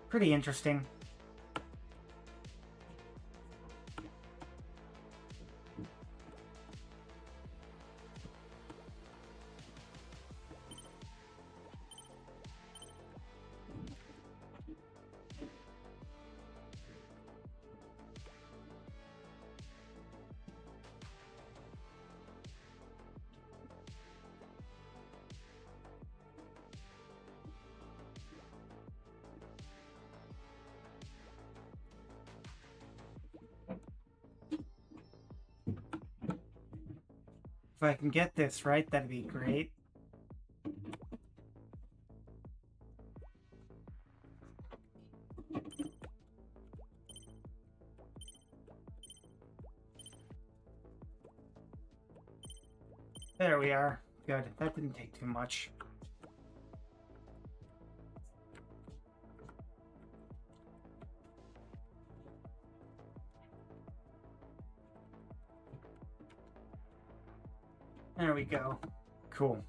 Pretty interesting. If I can get this right, that'd be great. There we are. Good. That didn't take too much. There we go. Cool.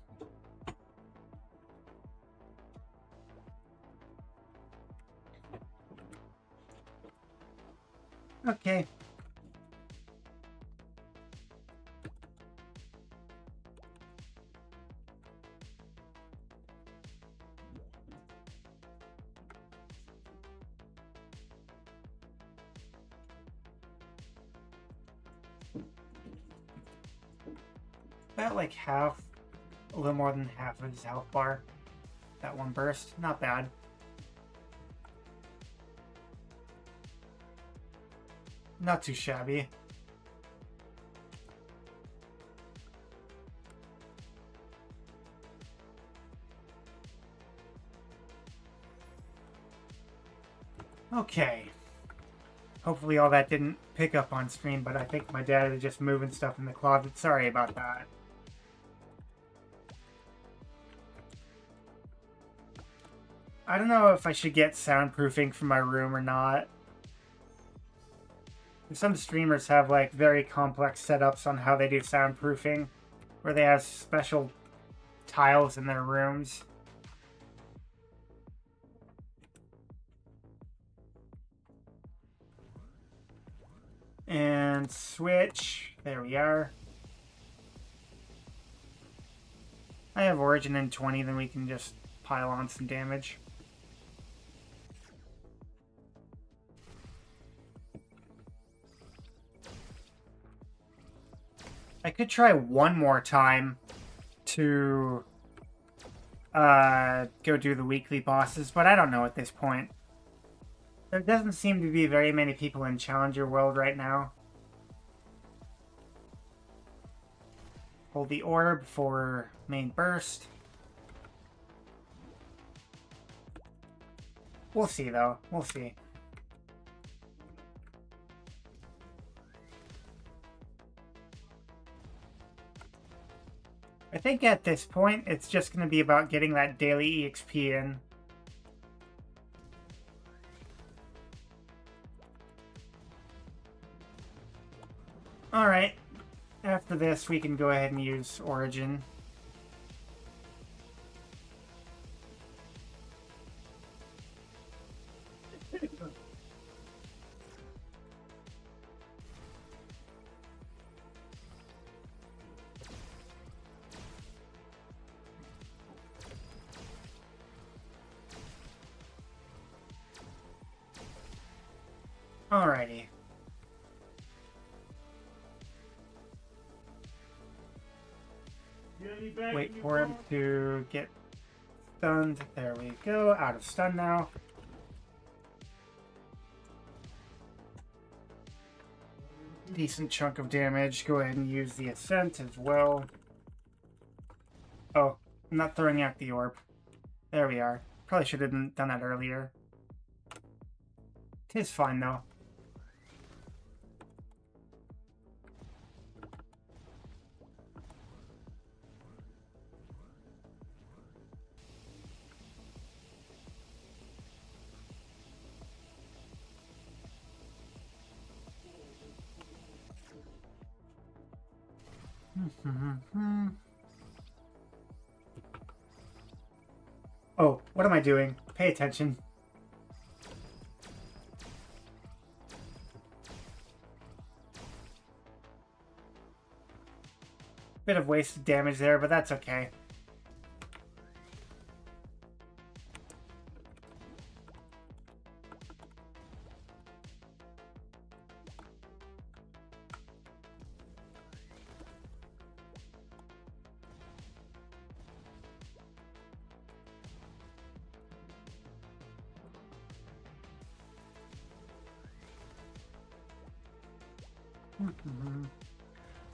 Okay. About like half, a little more than half of his health bar. That one burst. Not bad. Not too shabby. Okay. Hopefully all that didn't pick up on stream, but I think my dad is just moving stuff in the closet. Sorry about that. I don't know if I should get soundproofing for my room or not. Some streamers have like very complex setups on how they do soundproofing, where they have special tiles in their rooms. And switch. There we are. I have Origin in 20, then we can just pile on some damage. I could try one more time to go do the weekly bosses, but I don't know at this point. There doesn't seem to be very many people in Challenger World right now. Hold the orb for main burst. We'll see, though. We'll see. I think at this point, it's just going to be about getting that daily EXP in. Alright. After this, we can go ahead and use Origin. Alrighty. Wait for him to get stunned. There we go. Out of stun now. Decent chunk of damage. Go ahead and use the Ascent as well. Oh, I'm not throwing out the orb. There we are. Probably should have done that earlier. Tis fine though. Oh, what am I doing? Pay attention. Bit of wasted damage there, but that's okay.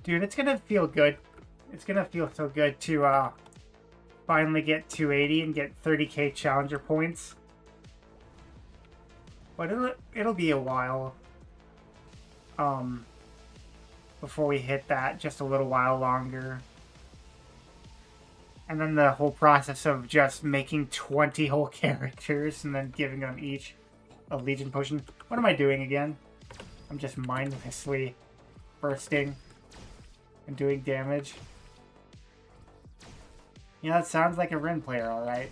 Dude, it's gonna feel good It's gonna feel so good to finally get 280 and get 30k challenger points. But it'll be a while. Before we hit that, just a little while longer. And then the whole process of just making 20 whole characters and then giving them each a Legion potion. What am I doing again? I'm just mindlessly bursting and doing damage. Yeah, that sounds like a Ren player, alright.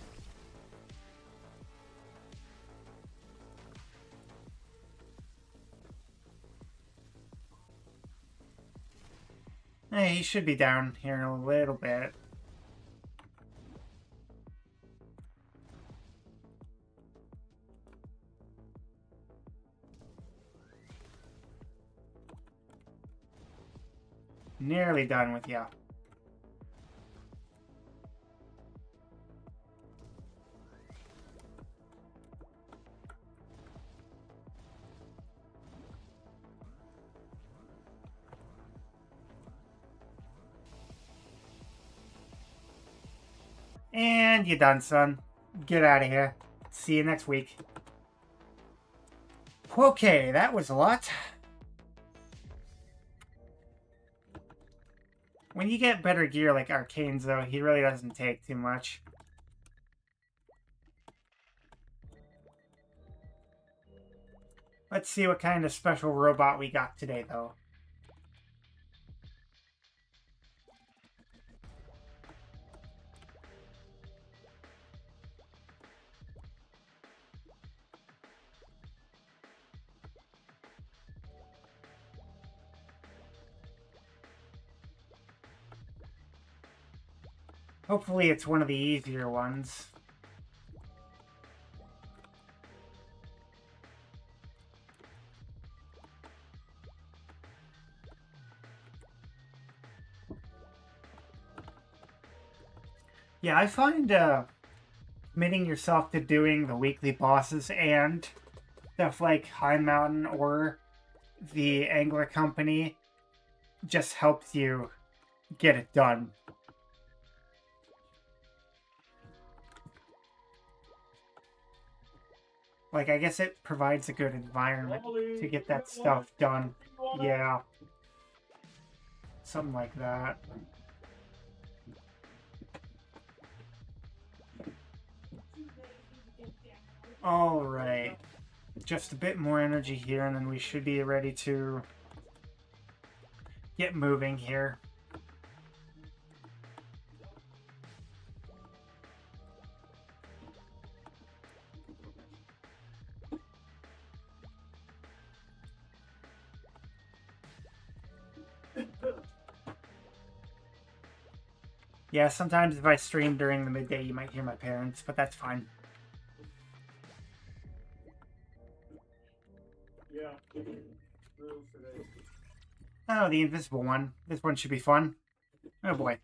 Hey, he should be down here in a little bit. Nearly done with you. And you're done, son. Get out of here. See you next week. Okay, that was a lot. When you get better gear like Arcane's, though, he really doesn't take too much. Let's see what kind of special robot we got today, though. Hopefully it's one of the easier ones. Yeah, I find committing yourself to doing the weekly bosses and stuff like High Mountain or the Angler Company just helps you get it done. Like, I guess it provides a good environment to get that stuff done. Yeah. Something like that. Alright. Just a bit more energy here, and then we should be ready to get moving here. Yeah, sometimes if I stream during the midday, you might hear my parents, but that's fine. Yeah. Rules today. Oh, the invisible one. This one should be fun. Oh boy.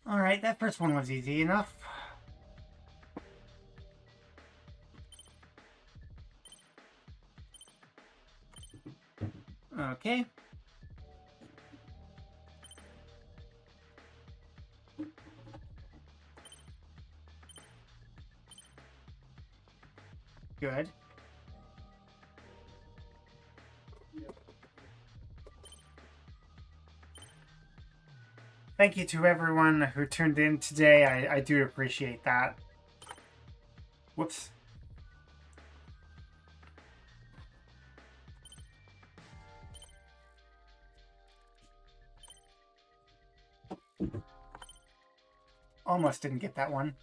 Alright, that first one was easy enough. Okay. Good. Thank you to everyone who tuned in today. I do appreciate that. Whoops. Almost didn't get that one.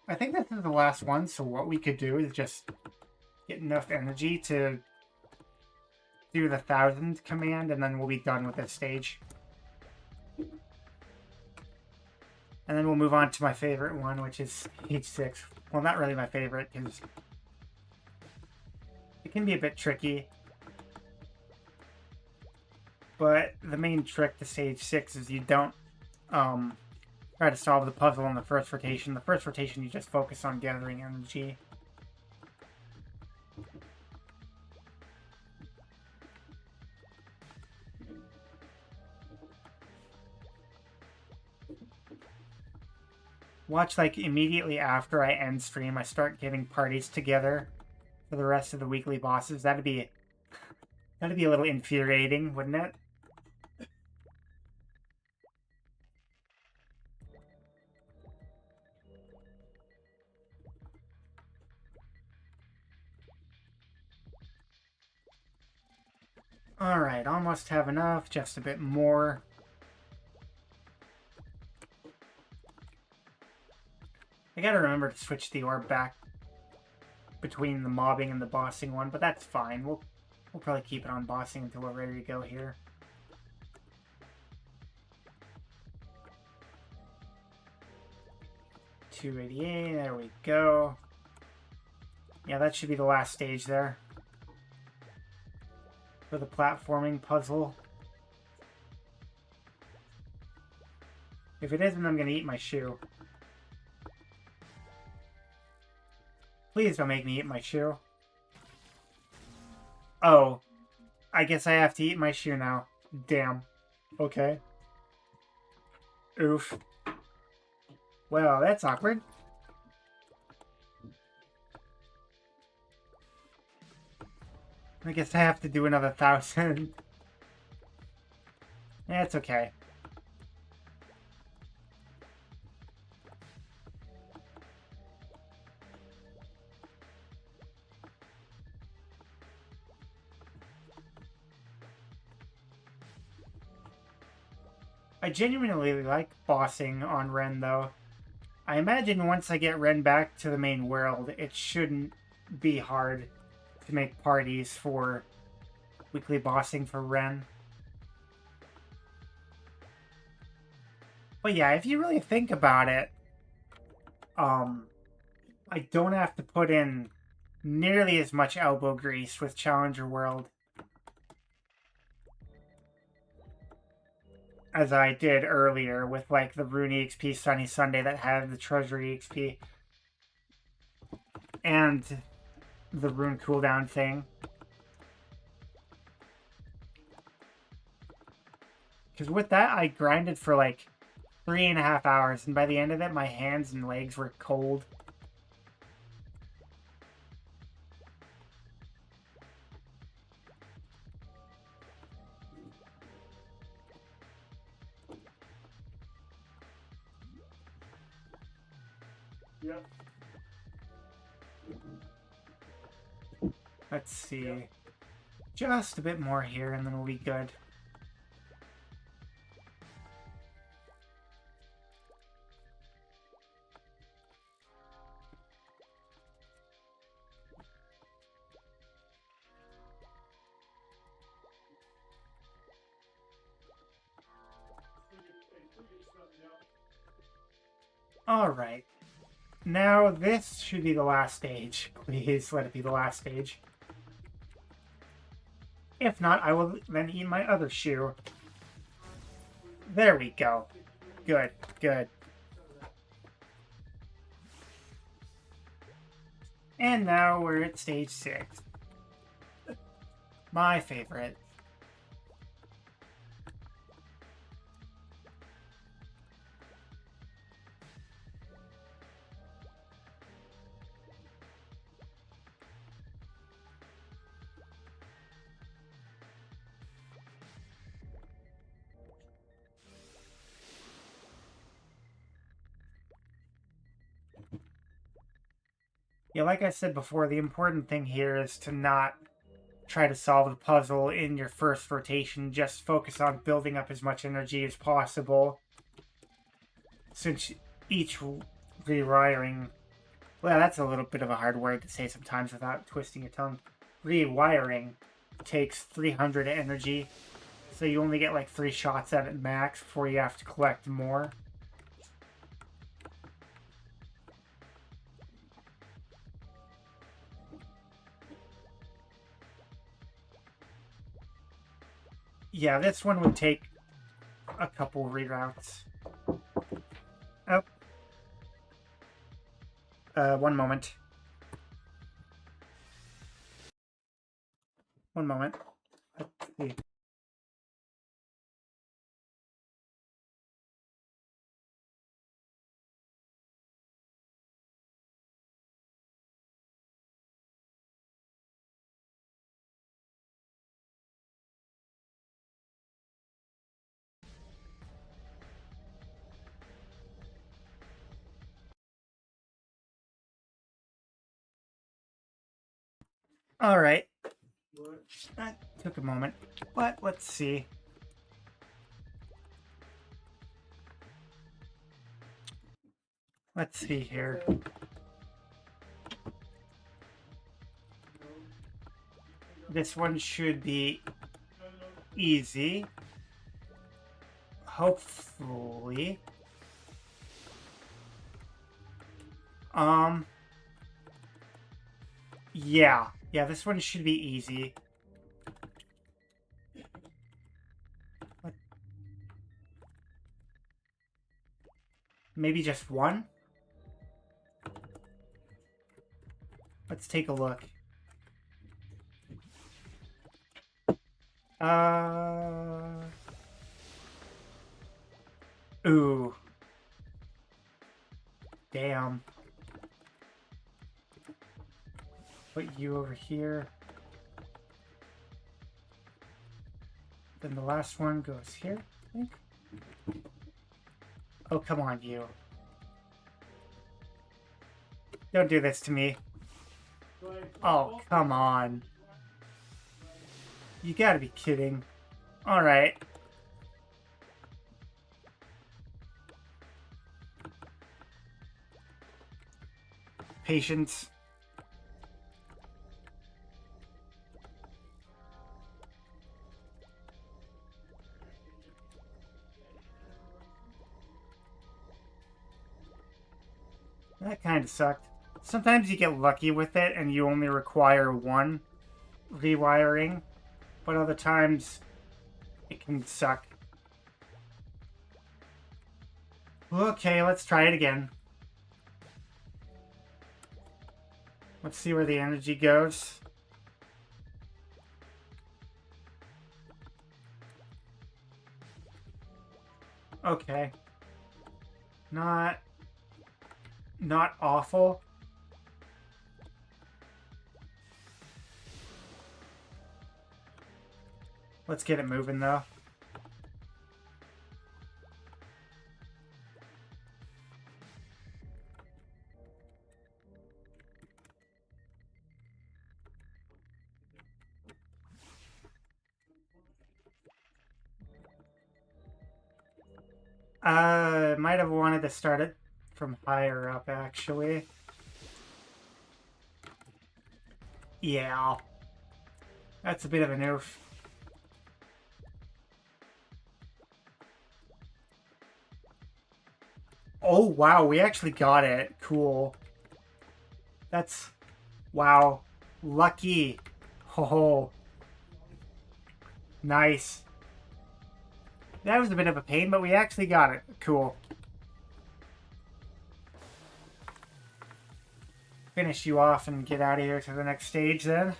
I think this is the last one, so what we could do is just get enough energy to do the 1000 command, and then we'll be done with this stage. And then we'll move on to my favorite one, which is stage 6. Well, not really my favorite, because it can be a bit tricky. But the main trick to stage 6 is you don't try to solve the puzzle in the first rotation. The first rotation, you just focus on gathering energy. Watch, like, immediately after I end stream, I start getting parties together for the rest of the weekly bosses. That'd be a little infuriating, wouldn't it? Alright, almost have enough, just a bit more. I gotta remember to switch the orb back between the mobbing and the bossing one, but that's fine. We'll probably keep it on bossing until we're ready to go here. $288, there we go. Yeah, that should be the last stage there. For the platforming puzzle. If it isn't, I'm gonna eat my shoe. Please don't make me eat my shoe. Oh. I guess I have to eat my shoe now. Damn. Okay. Oof. Well, that's awkward. I guess I have to do another 1,000. Yeah, it's okay. I genuinely like bossing on Ren, though. I imagine once I get Ren back to the main world, it shouldn't be hard to make parties for weekly bossing for Ren. But yeah, if you really think about it, I don't have to put in nearly as much elbow grease with Challenger World as I did earlier with, like, the Rune EXP Sunny Sunday that had the Treasury EXP and the Rune cooldown thing. Because with that, I grinded for like 3.5 hours, and by the end of it, my hands and legs were cold. Yep. Let's see. Just a bit more here, and then we'll be good. Alright. Now, this should be the last stage. Please let it be the last stage. If not, I will then eat my other shoe. There we go. Good, good. And now we're at stage 6. My favorite. Yeah, like I said before, the important thing here is to not try to solve the puzzle in your first rotation. Just focus on building up as much energy as possible. Since each rewiring... Well, that's a little bit of a hard word to say sometimes without twisting your tongue. Rewiring takes 300 energy. So you only get like 3 shots at it max before you have to collect more. Yeah, this one would take a couple reroutes. One moment. One moment. Let's see. All right. What? That took a moment, but let's see. Let's see here. This one should be easy. Hopefully. Yeah. Yeah, this one should be easy. What? Maybe just one? Let's take a look. Ooh. Damn. Put you over here. Then the last one goes here, I think. Oh, come on, you. Don't do this to me. Oh, come on. You gotta be kidding. Alright. Patience. That kind of sucked. Sometimes you get lucky with it and you only require one rewiring, but other times it can suck. Okay, let's try it again. Let's see where the energy goes. Okay. Not awful. Let's get it moving though. Might have wanted to start it from higher up, actually. Yeah. That's a bit of an oof. Oh, wow, we actually got it. Cool. That's... Wow. Lucky. Oh. Nice. That was a bit of a pain, but we actually got it. Cool. Finish you off and get out of here to the next stage then.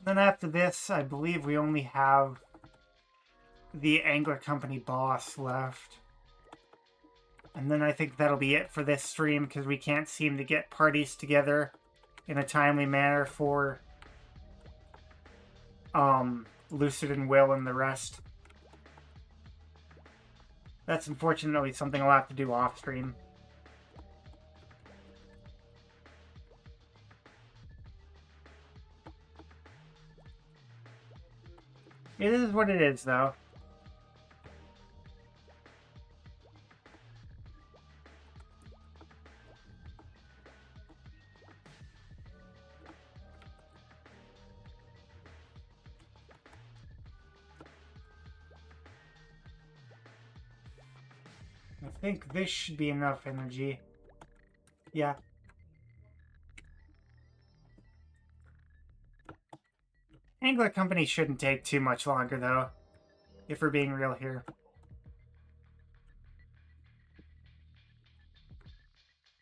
Then after this, I believe we only have the Angler Company boss left. And then I think that'll be it for this stream, because we can't seem to get parties together in a timely manner for Lucid and Will and the rest. That's unfortunately something I'll have to do off stream. It is what it is, though. I think this should be enough energy. Yeah. Angler Company shouldn't take too much longer, though, if we're being real here.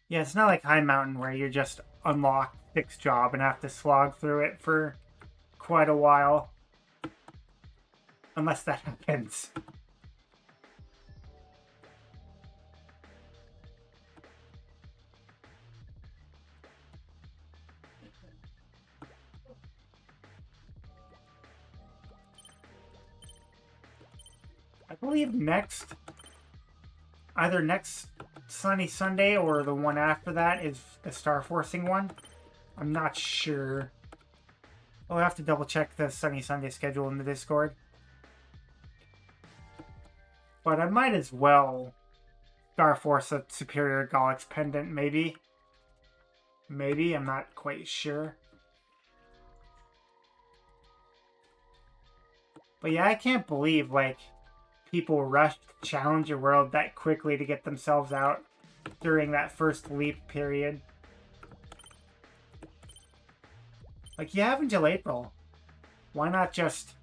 Yeah, it's not like High Mountain where you just unlock fixed job and have to slog through it for quite a while. Unless that happens. I believe either next Sunny Sunday or the one after that is a Star Forcing one. I'm not sure. I'll have to double check the Sunny Sunday schedule in the Discord. But I might as well Star Force a Superior Galax Pendant, maybe. Maybe, I'm not quite sure. But yeah, I can't believe, like, people rushed Challenger World that quickly to get themselves out during that first leap period. Like, you have until April. Why not just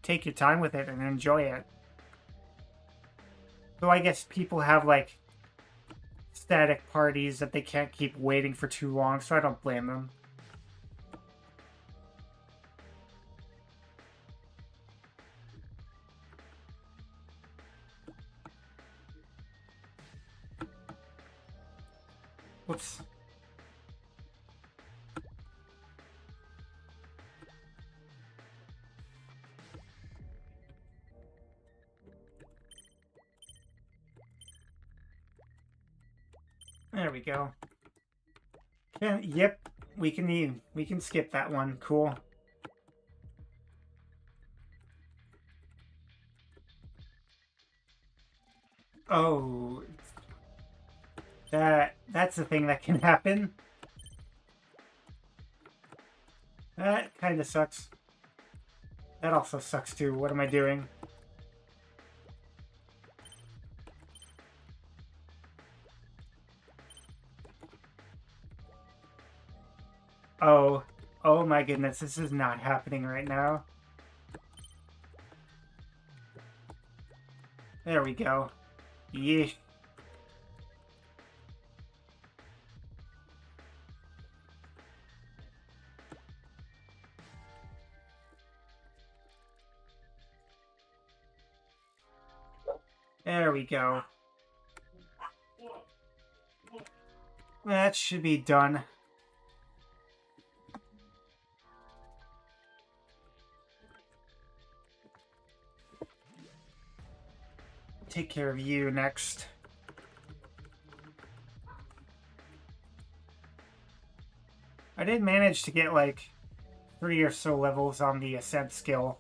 take your time with it and enjoy it? Though I guess people have, like, static parties that they can't keep waiting for too long, so I don't blame them. Whoops. There we go. Yeah, yep, we can skip that one. Cool. Oh, that's the thing that can happen. That kind of sucks. That also sucks too. What am I doing? Oh, oh my goodness, this is not happening right now. There we go. Yeesh. There we go. That should be done. Take care of you next. I did manage to get like 3 or so levels on the Ascent skill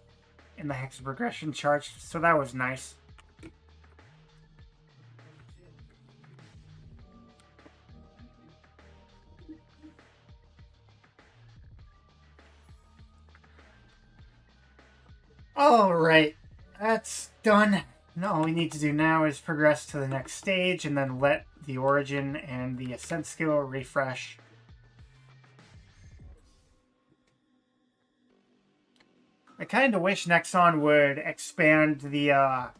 in the Hex Progression chart, so that was nice. Alright, that's done. Now all we need to do now is progress to the next stage and then let the Origin and the Ascent skill refresh. I kind of wish Nexon would expand the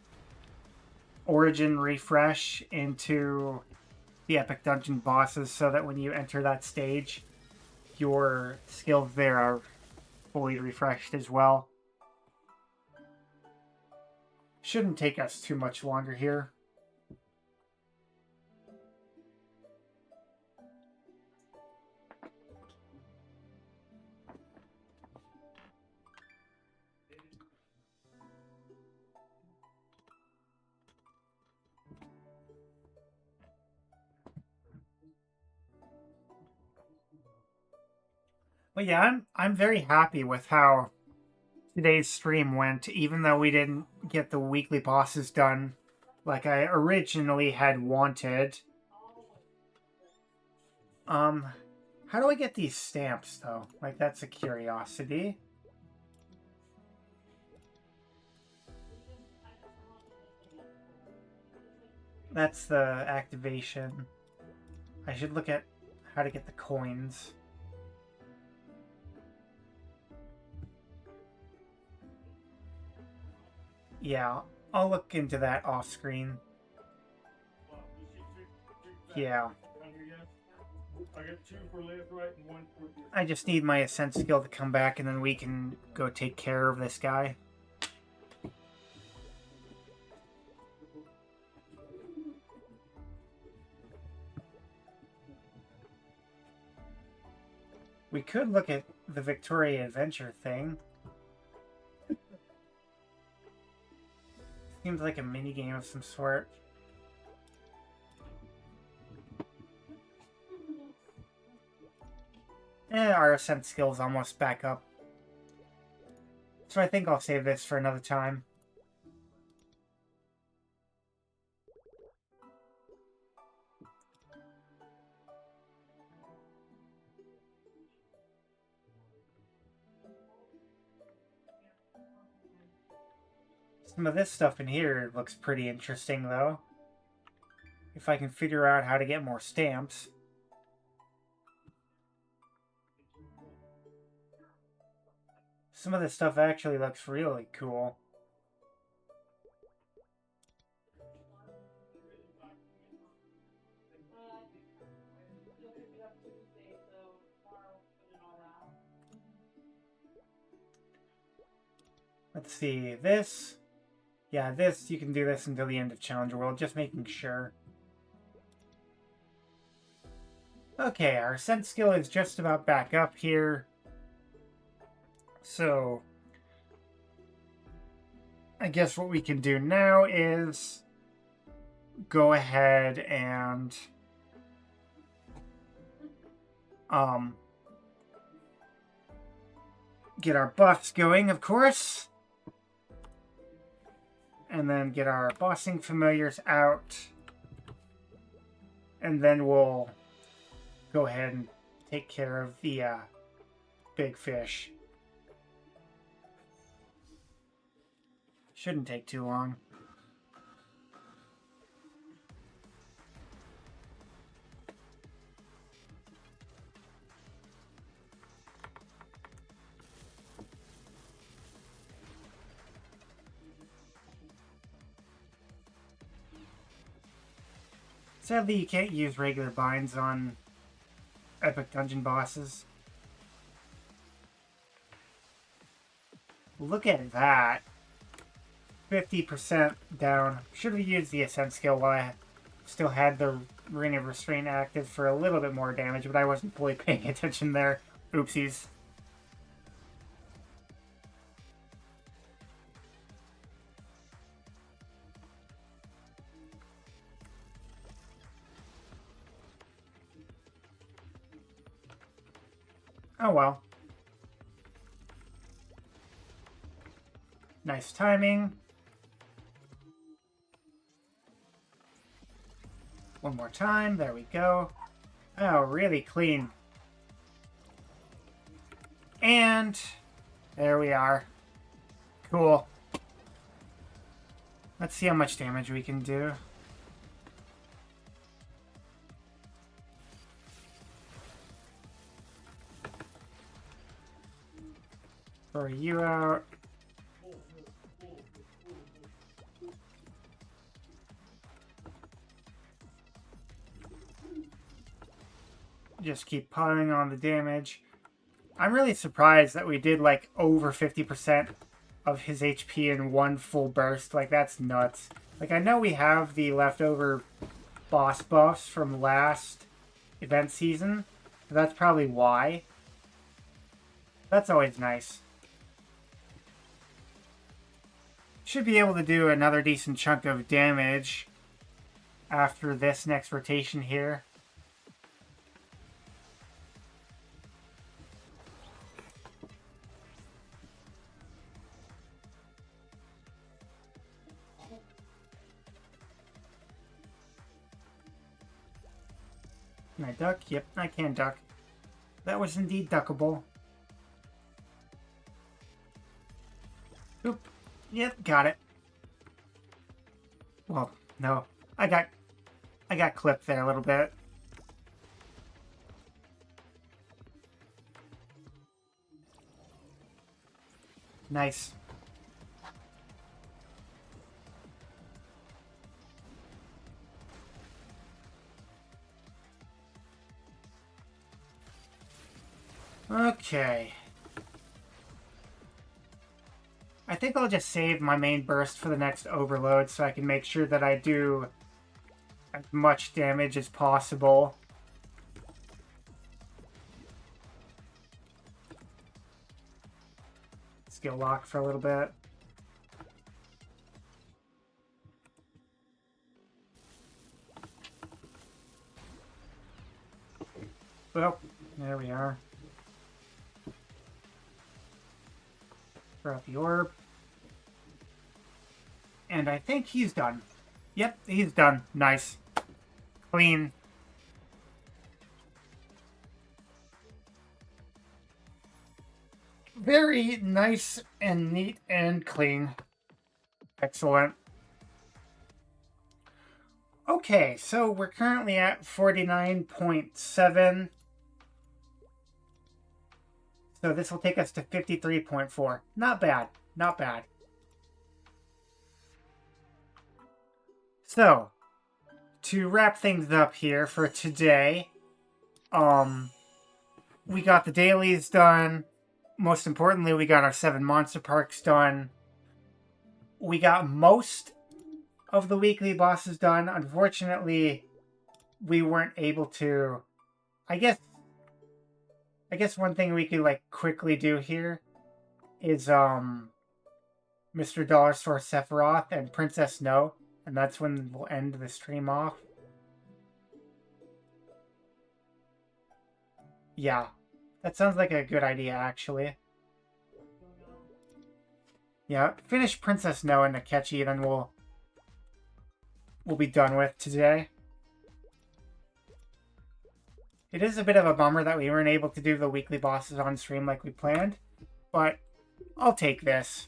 Origin refresh into the Epic Dungeon bosses so that when you enter that stage, your skills there are fully refreshed as well. Shouldn't take us too much longer here. But yeah, I'm very happy with how today's stream went, even though we didn't get the weekly bosses done like I originally had wanted. How do I get these stamps, though? Like, that's a curiosity. That's the activation. I should look at how to get the coins. Yeah, I'll look into that off screen. You see two Yeah. on here yet? I got 2 for left, right, and 1 for the. I just need my ascent skill to come back and then we can go take care of this guy. We could look at the Victoria Adventure thing. Seems like a mini game of some sort. Our ascent skill's almost back up. So I think I'll save this for another time. Some of this stuff in here looks pretty interesting, though. If I can figure out how to get more stamps. Some of this stuff actually looks really cool. Let's see, this... Yeah, this, you can do this until the end of Challenger World, just making sure. Okay, our ascent skill is just about back up here. So, I guess what we can do now is go ahead and get our buffs going, of course. And then get our bossing familiars out. And then we'll go ahead and take care of the big fish. Shouldn't take too long. Sadly, you can't use regular binds on epic dungeon bosses. Look at that. 50% down. Should have used the ascent skill while I still had the Ring of Restraint active for a little bit more damage, but I wasn't fully paying attention there. Oopsies. Oh well. Nice timing. One more time. There we go. Oh, really clean. And there we are. Cool. Let's see how much damage we can do. Throw you out. Just keep piling on the damage. I'm really surprised that we did like over 50% of his HP in one full burst. Like, that's nuts. Like, I know we have the leftover boss buffs from last event season. That's probably why. That's always nice. Should be able to do another decent chunk of damage after this next rotation here. Can I duck? Yep, I can duck. That was indeed duckable. Oop. Yep, got it. Well, no. I got clipped there a little bit. Nice. Okay. I think I'll just save my main burst for the next overload so I can make sure that I do as much damage as possible. Skill lock for a little bit. Well, there we are. Throw out the orb. And I think he's done. Yep, he's done. Nice. Clean. Very nice and neat and clean. Excellent. Okay, so we're currently at 49.7. So this will take us to 53.4. Not bad. Not bad. So, to wrap things up here for today, we got the dailies done. Most importantly, we got our 7 monster parks done. We got most of the weekly bosses done. Unfortunately, we weren't able to... I guess one thing we could, like, quickly do here is, Mr. Dollar Store Sephiroth and Princess Snow. And that's when we'll end the stream off. Yeah. That sounds like a good idea, actually. Yeah, finish Princess Snow and Akechi, then we'll be done with today. It is a bit of a bummer that we weren't able to do the weekly bosses on stream like we planned, but I'll take this.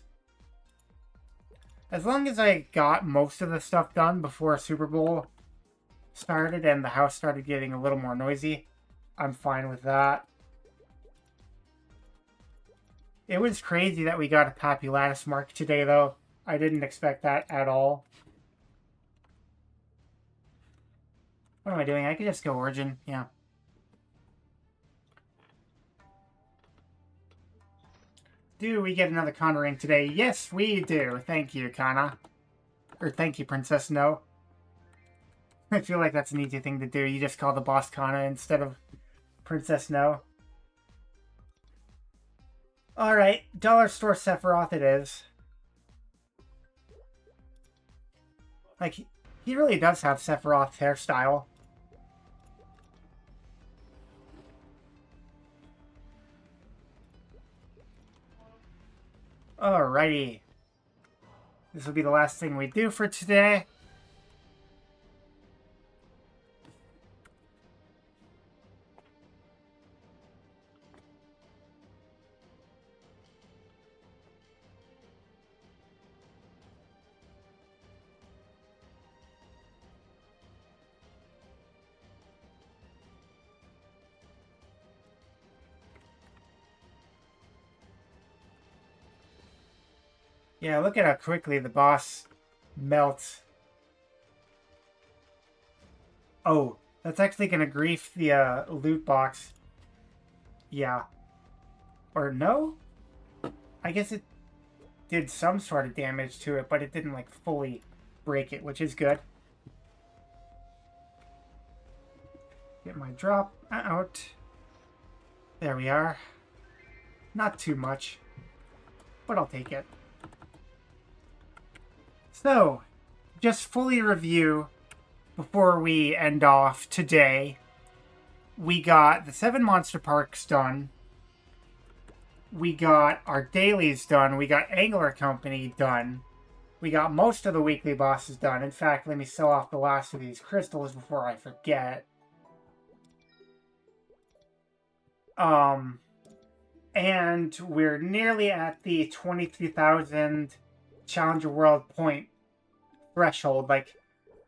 As long as I got most of the stuff done before Super Bowl started and the house started getting a little more noisy, I'm fine with that. It was crazy that we got a Papulatus mark today, though. I didn't expect that at all. What am I doing? I could just go Origin, yeah. Do we get another Kana ring today? Yes, we do. Thank you, Kana. Or thank you, Princess Snow. I feel like that's an easy thing to do. You just call the boss Kana instead of Princess Snow. Alright, Dollar Store Sephiroth it is. Like, he really does have Sephiroth's hairstyle. Alrighty. This will be the last thing we do for today. Yeah, look at how quickly the boss melts. Oh, that's actually gonna grief the loot box. Yeah. Or no? I guess it did some sort of damage to it, but it didn't like fully break it, which is good. Get my drop out. There we are. Not too much, but I'll take it. So, just fully review before we end off today. We got the 7 monster parks done. We got our dailies done. We got Angler Company done. We got most of the weekly bosses done. In fact, let me sell off the last of these crystals before I forget. And we're nearly at the 23,000 Challenger World point threshold. Like,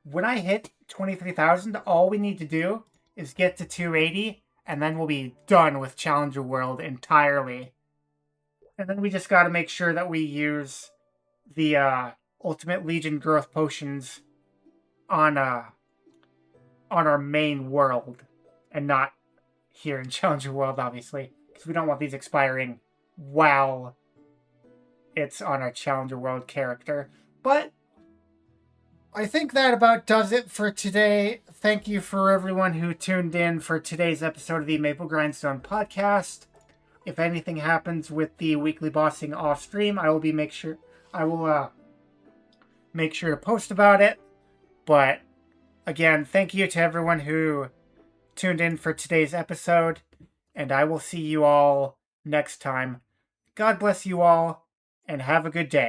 when I hit 23,000, all we need to do is get to 280, and then we'll be done with Challenger World entirely. And then we just gotta make sure that we use the Ultimate Legion growth potions on our main world, and not here in Challenger World, obviously, because we don't want these expiring while it's on a Challenger World character. But I think that about does it for today. Thank you for everyone who tuned in for today's episode of the Maple Grindstone Podcast. If anything happens with the weekly bossing off stream, I will make sure to post about it. But again, thank you to everyone who tuned in for today's episode, and I will see you all next time. God bless you all, and have a good day.